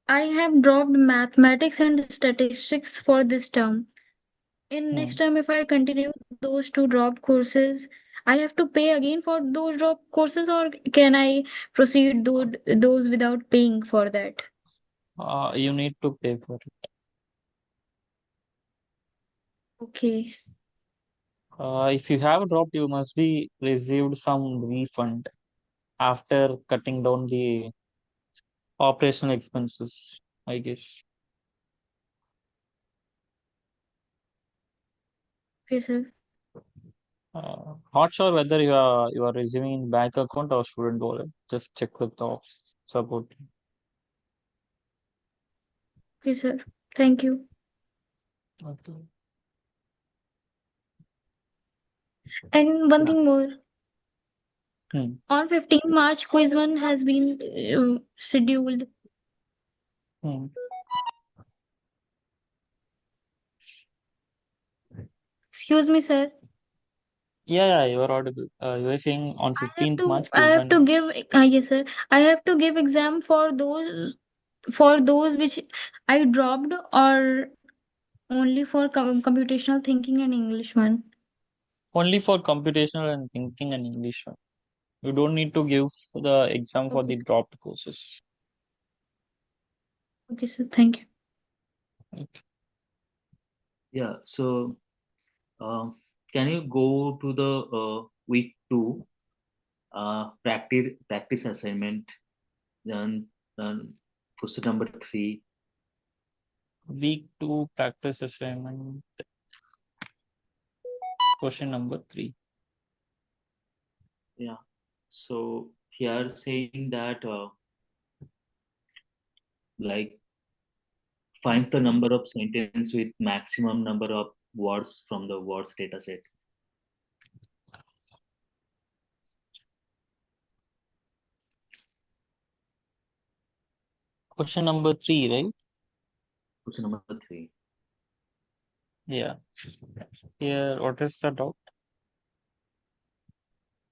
I: I have dropped mathematics and statistics for this term. In next term, if I continue those two dropped courses, I have to pay again for those dropped courses, or can I proceed those without paying for that?
A: You need to pay for it.
I: Okay.
A: If you have dropped, you must be received some refund after cutting down the operational expenses, I guess.
I: Okay, sir.
A: Not sure whether you are receiving in bank account or student wallet. Just check with the support team.
I: Okay, sir. Thank you.
A: Okay.
I: And one
C: Yeah.
I: thing more.
A: Hmm.
I: On 15 March, quiz 1 has been scheduled.
A: Hmm.
I: Excuse me, sir.
A: Yeah, you are audible. You are saying on
I: I have
A: 15th
I: to
A: March,
I: I
A: quiz
I: have
A: one.
I: to give yes, sir. I have to give exam for those which I dropped, or only for computational thinking and English one.
A: Only for computational and thinking and English one. You don't need to give the exam for
I: Okay,
A: the
I: sir.
A: dropped courses.
I: Okay, sir. Thank you.
A: Okay.
C: Yeah. So, can you go to the week 2 practice assignment? Then question number 3.
A: Week 2 practice assignment, question number 3.
C: Yeah. So here saying that like finds the number of sentence with maximum number of words from the words data set.
A: Question number 3, right?
C: Question number 3.
A: Yeah. Here, what is the doubt?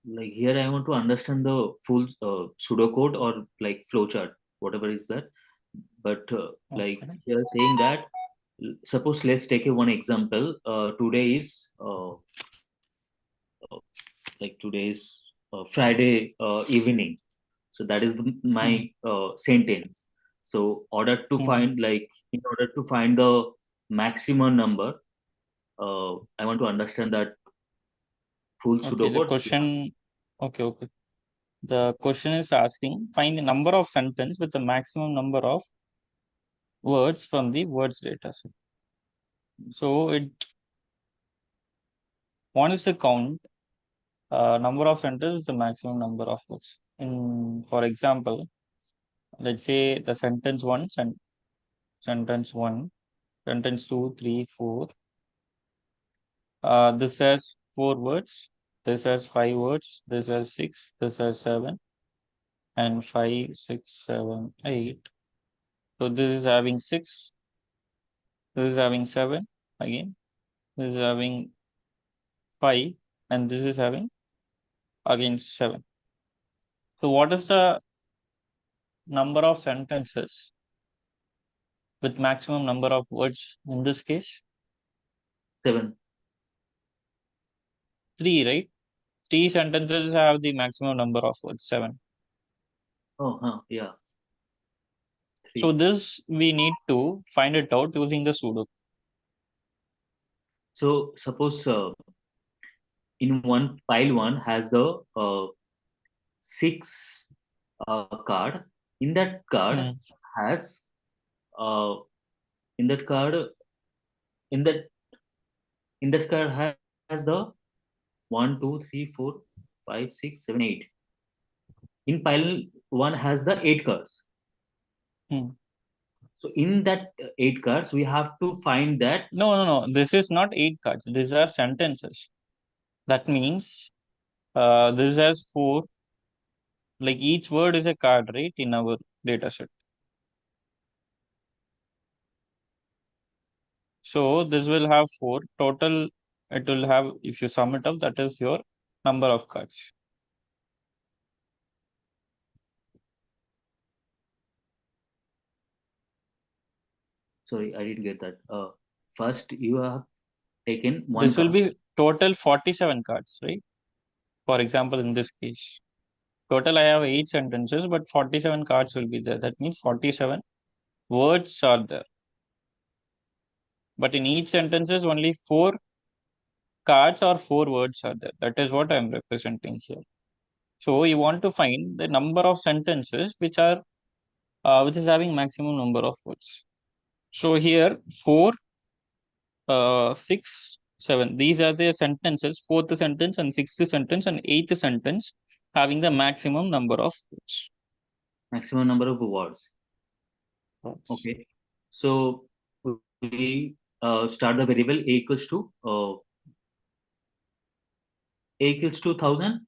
C: Like here, I want to understand the full pseudocode or like flowchart, whatever is that. But like
A: Okay.
C: here saying that, suppose let's take a one example. Today is like today's Friday evening. So that is my sentence. So in order to find the maximum number, I want to understand that full
A: Okay, the
C: pseudocode.
A: question. Okay. The question is asking find the number of sentence with the maximum number of words from the words data set. So it wants to count number of sentences with the maximum number of words. For example, let's say the sentence one, sentence one, sentence two, three, four. This has 4 words. This has 5 words. This has six. This has seven, and 5, 6, 7, 8. So this is having six. This is having seven again. This is having 5, and this is having again 7. So what is the number of sentences with maximum number of words in this case?
C: 7.
A: 3, right? 3 sentences have the maximum number of words, 7.
C: Yeah.
A: So
C: 3.
A: this we need to find it out using the pseudo.
C: So suppose in one pile one has the 6 card. In that card has uh, in that card in that in that card has the 1, 2, 3, 4, 5, 6, 7, 8. In pile one has the 8 cards.
A: Hmm.
C: So in that 8 cards, we have to find that.
A: No. This is not 8 cards. These are sentences. That means this has 4, like each word is a card, right, in our data set. So this will have 4 total. It will have, if you sum it up, that is your number of cards.
C: Sorry, I didn't get that. First, you have taken one
A: This will
C: card.
A: be total 47 cards, right? For example, in this case, total I have 8 sentences, but 47 cards will be there. That means 47 words are there. But in each sentences, only 4 cards or 4 words are there. That is what I am representing here. So you want to find the number of sentences which are which is having maximum number of words. So here 4, 6, 7. These are the sentences, 4th sentence and 6th sentence and 8th sentence having the maximum number of words.
C: Maximum number of words. Okay. So we start the variable a equals to 1,000.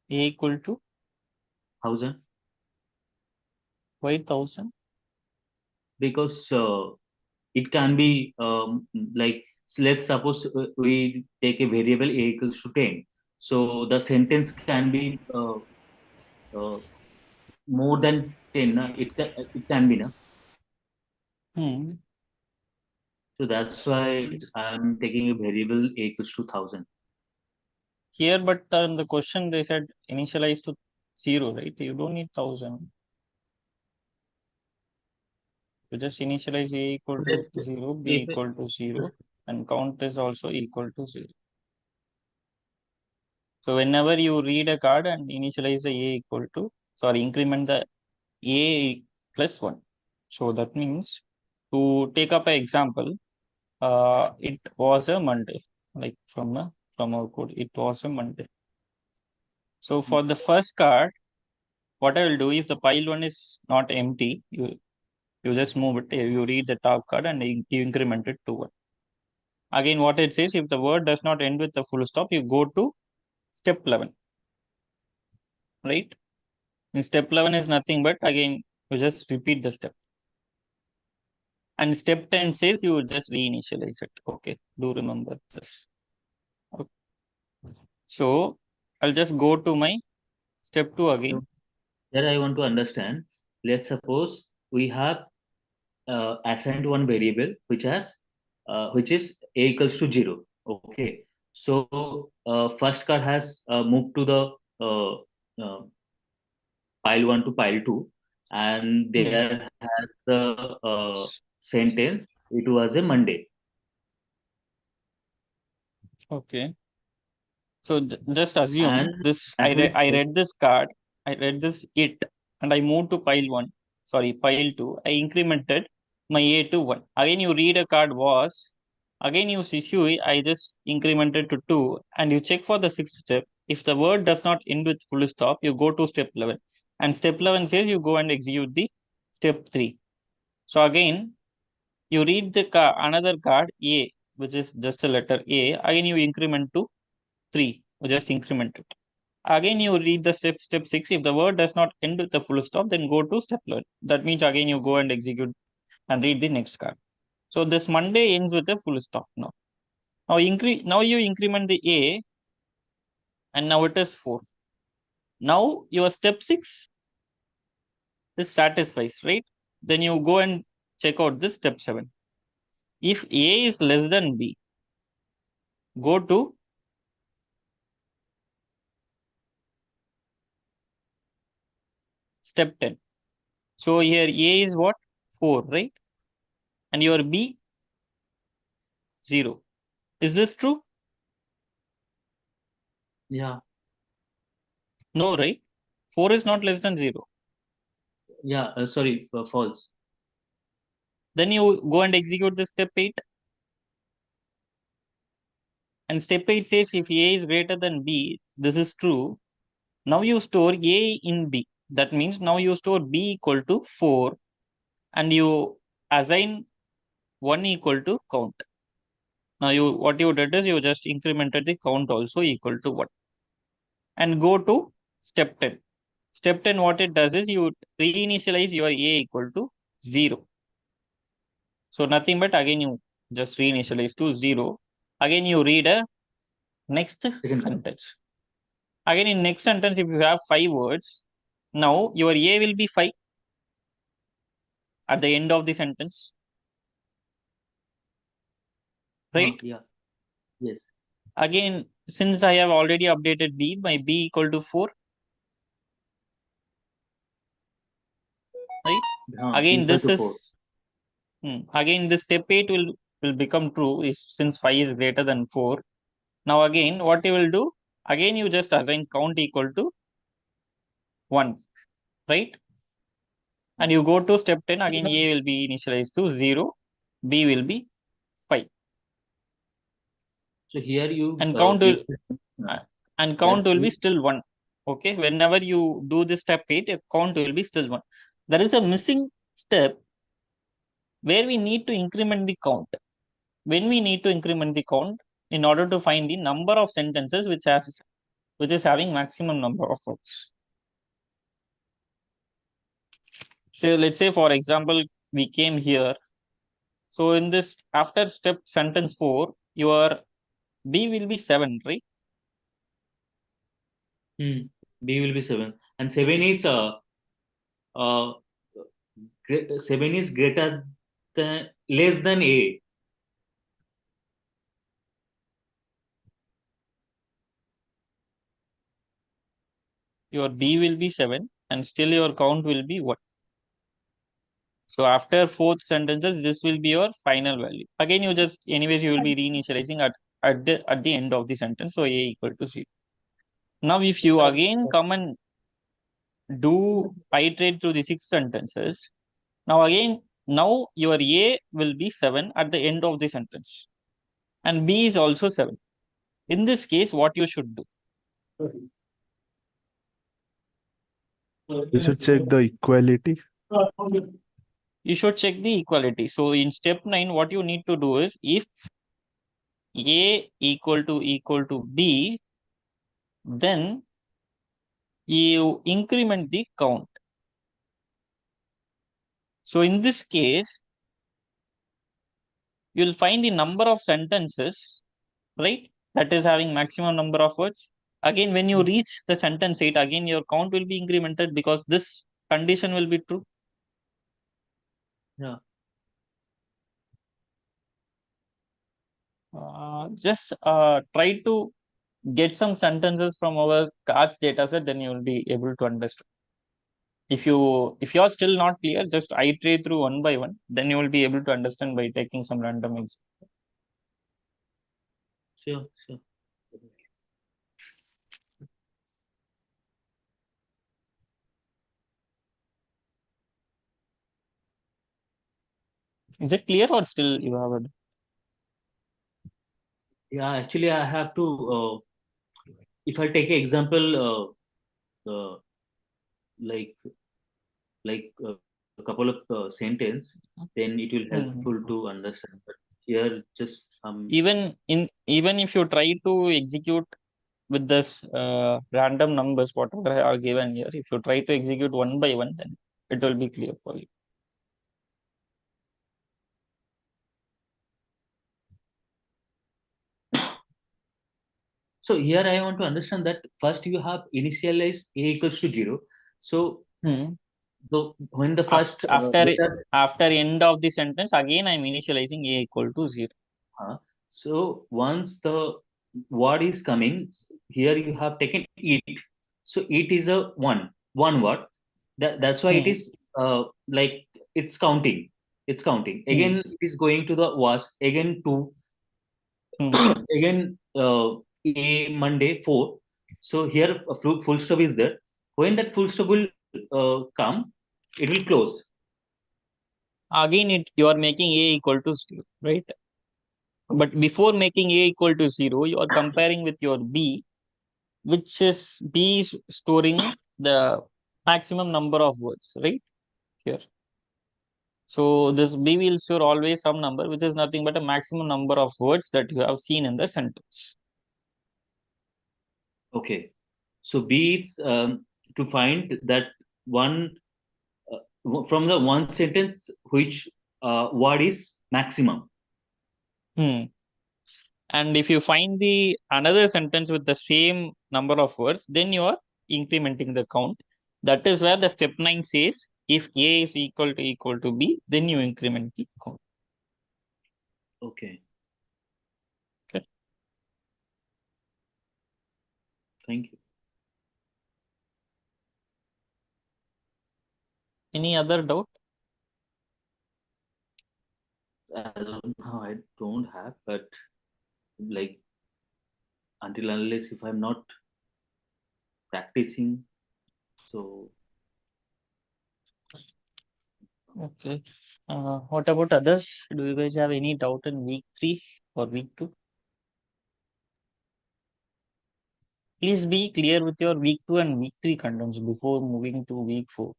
A: A equal to
C: 1,000.
A: Why 1,000?
C: Because it can be like, so let's suppose we take a variable a equals to 10. So the sentence can be more than 10. It can be. So that's why I'm taking a variable a equals to 1,000.
A: Here, but in the question they said initialize to 0, right? You don't need 1,000. You just initialize a equal to 0, b equal to 0, and count is also equal to 0. So whenever you read a card and initialize the a equal to, sorry, increment the a plus 1. So that means, to take up an example, it was a Monday, like from our code, it was a Monday. So for the first card, what I will do, if the pile 1 is not empty, you just move it, you read the top card and you increment it to 1. Again, what it says, if the word does not end with the full stop, you go to step 11, right? In step 11 is nothing but, again, you just repeat the step. And step 10 says you just reinitialize it. Okay, do remember this. Okay. So I'll just go to my step 2 again.
C: Here I want to understand. Let's suppose we have assigned one variable which is a equals to 0. Okay. So first card has moved to the pile 1 to pile 2, and there has the sentence, it was a Monday.
A: Okay. So just assume
C: And
A: this. I read this card. I read this it, and I moved to pile 1. Sorry, pile 2. I incremented my a to 1. Again, you read a card was. Again, you see I just incremented to 2, and you check for the 6th step. If the word does not end with full stop, you go to step 11. And step 11 says you go and execute the step 3. So again, you read the another card A, which is just a letter A. Again, you increment to 3, just increment it. Again, you read the step 6. If the word does not end with the full stop, then go to step 11. That means again you go and execute and read the next card. So this Monday ends with a full stop now. Now you increment the A, and now it is 4. Now your step 6 is satisfies, right? Then you go and check out this step 7. If A is less than B, go to step 10. So here A is what? 4, right? And your B, 0. Is this true?
C: Yeah.
A: No, right? 4 is not less than 0.
C: Yeah, sorry, false.
A: Then you go and execute the step 8. And step 8 says if A is greater than B, this is true. Now you store A in B. That means now you store B equal to 4 and you assign 1 equal to count. Now what you did is you just incremented the count also equal to 1 and go to step 10. Step 10, what it does is you reinitialize your A equal to 0. So nothing but again you just reinitialize to 0. Again you read a next sentence. Again in next sentence, if you have 5 words, now your A will be 5 at the end of the sentence. Right?
C: Yeah. Yes.
A: Again, since I have already updated B, my B equal to 4. Right? Again, this is again this step 8 will become true is since 5 is greater than 4. Now again, what you will do? Again, you just assign count equal to 1, right? And you go to step 10, again A will be initialized to 0, B will be 5.
C: So here you
A: And count will be
C: you-
A: still 1. Okay, whenever you do this step 8, a count will be still 1. There is a missing step where we need to increment the count. When we need to increment the count in order to find the number of sentences which is having maximum number of words. So let's say, for example, we came here. So in this, after step sentence 4, your B will be 7, right?
C: B will be 7, and 7 is 7 is greater than less than A.
A: Your B will be 7 and still your count will be 1. So after 4th sentences, this will be your final value. Again, you just, anyways, you will be reinitializing at the end of the sentence. So A equal to 0. Now, if you again come and do iterate through the 6 sentences, now your A will be 7 at the end of the sentence. And B is also 7. In this case, what you should do?
D: You should check the equality.
A: You should check the equality. So in step 9, what you need to do is if A equal to B, then you increment the count. So in this case, you'll find the number of sentences, right? That is having maximum number of words. Again, when you reach the sentence 8, again your count will be incremented because this condition will be true.
C: Yeah.
A: Just try to get some sentences from our cards dataset, then you will be able to understand. If you are still not clear, just iterate through one by one, then you will be able to understand by taking some random example.
C: Sure.
A: Is it clear or still you have a...
C: Yeah, actually, I have to. If I take an example, like a couple of sentence, then it will helpful to understand. But here, just
A: even if you try to execute with this random numbers, whatever are given here, if you try to execute one by one, then it will be clear for you.
C: So here I want to understand that first you have initialized A equals to 0. So, so when the first
A: after end of the sentence, again I'm initializing A equal to 0.
C: So once the word is coming, here you have taken it. So it is a one word. That's why it is like it's counting. It's counting. Again, it is going to the was again 2. Again A Monday 4. So here a full stop is there. When that full stop will come, it will close.
A: Again, you are making A equal to 0, right? But before making A equal to 0, you are comparing with your B, which is B is storing the maximum number of words, right? Here. So this B will store always some number, which is nothing but a maximum number of words that you have seen in the sentence.
C: Okay. So B is to find that one from the one sentence which word is maximum.
A: And if you find the another sentence with the same number of words, then you are incrementing the count. That is where the step 9 says if A is equal to B, then you increment the count.
C: Okay.
A: Okay.
C: Thank you.
A: Any other doubt?
C: As of now, I don't have, but like until unless if I'm not practicing, so
A: Okay. What about others? Do you guys have any doubt in week 3 or week 2? Please be clear with your week 2 and week 3 contents before moving to week 4.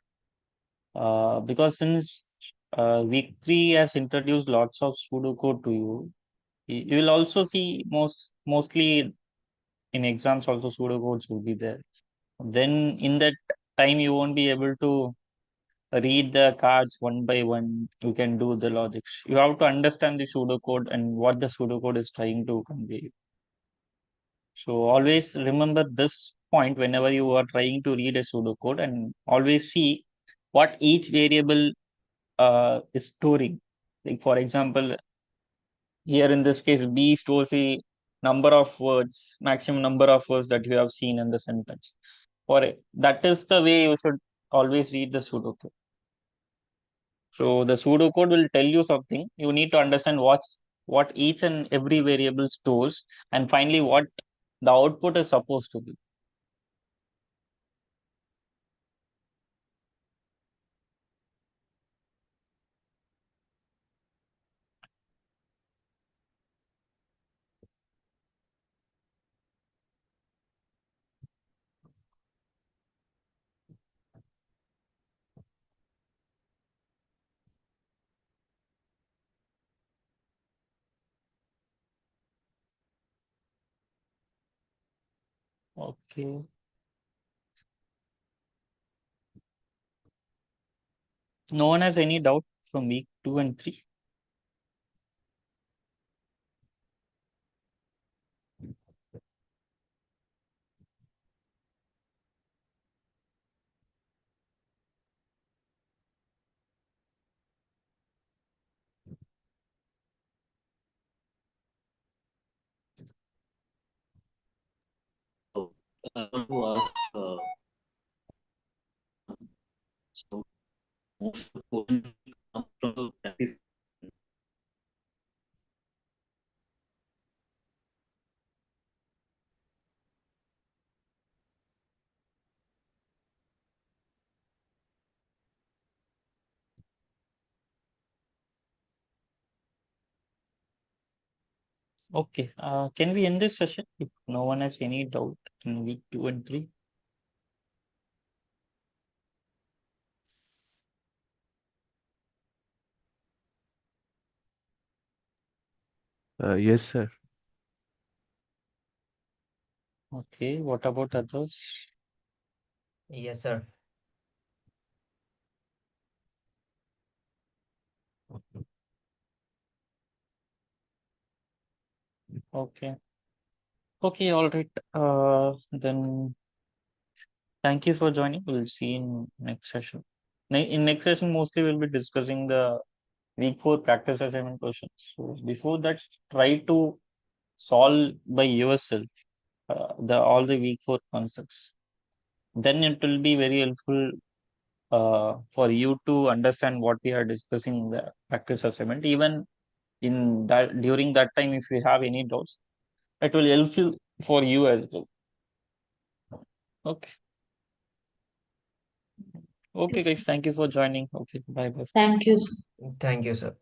A: Because since week 3 has introduced lots of pseudocode to you, you will also see mostly in exams also pseudocodes will be there. Then in that time you won't be able to read the cards one by one. You can do the logics. You have to understand the pseudocode and what the pseudocode is trying to convey. So always remember this point whenever you are trying to read a pseudocode, and always see what each variable is storing. Like for example, here in this case, B stores the number of words, maximum number of words that you have seen in the sentence. For it, that is the way you should always read the pseudocode. So the pseudocode will tell you something. You need to understand what each and every variable stores, and finally what the output is supposed to be. Okay. No one has any doubt from week 2 and 3.
C: I want to ask. So most of the code comes from the practice.
A: Okay. Can we end this session if no one has any doubt in week 2 and 3?
D: Yes, sir.
A: Okay. What about others?
J: Yes, sir.
A: Okay. Okay. All right. Then thank you for joining. We'll see you in next session. In next session, mostly we'll be discussing the week 4 practice assignment questions. So before that, try to solve by yourself the all the week 4 concepts. Then it will be very helpful for you to understand what we are discussing in the practice assignment. Even in that during that time, if you have any doubts, it will help you for you as well. Okay. Okay,
G: Yes,
A: guys. Thank you for joining. Okay. Bye bye.
G: thank you.
J: Thank you, sir.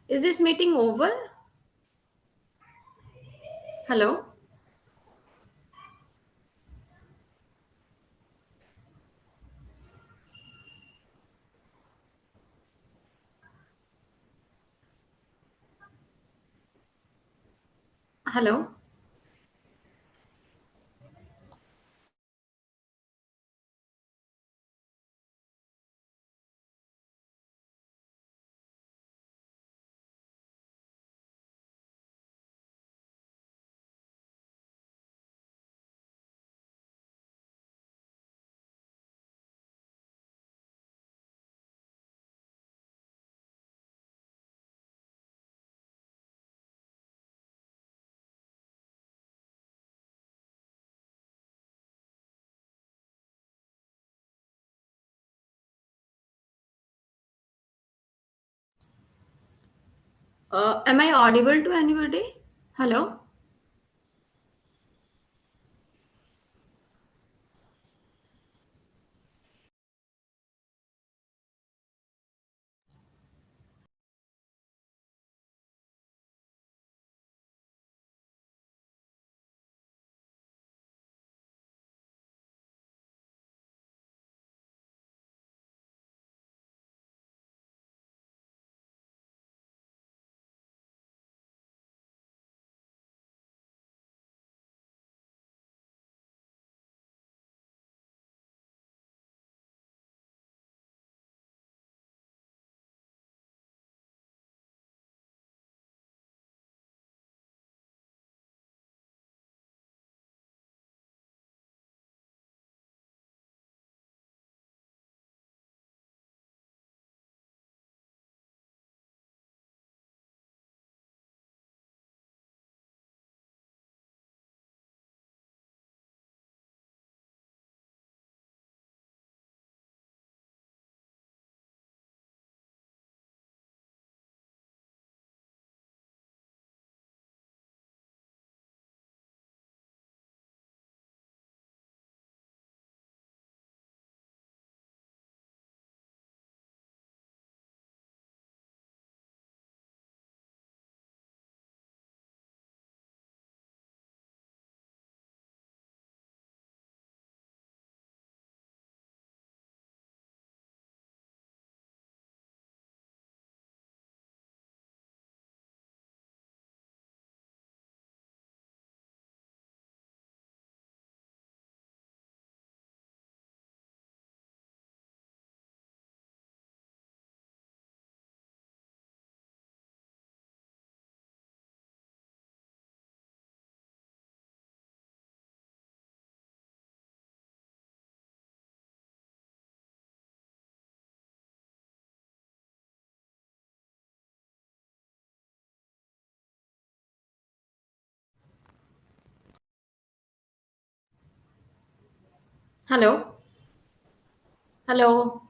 K: Is this meeting over? Hello? Hello? Am I audible to anybody? Hello? Hello? Hello?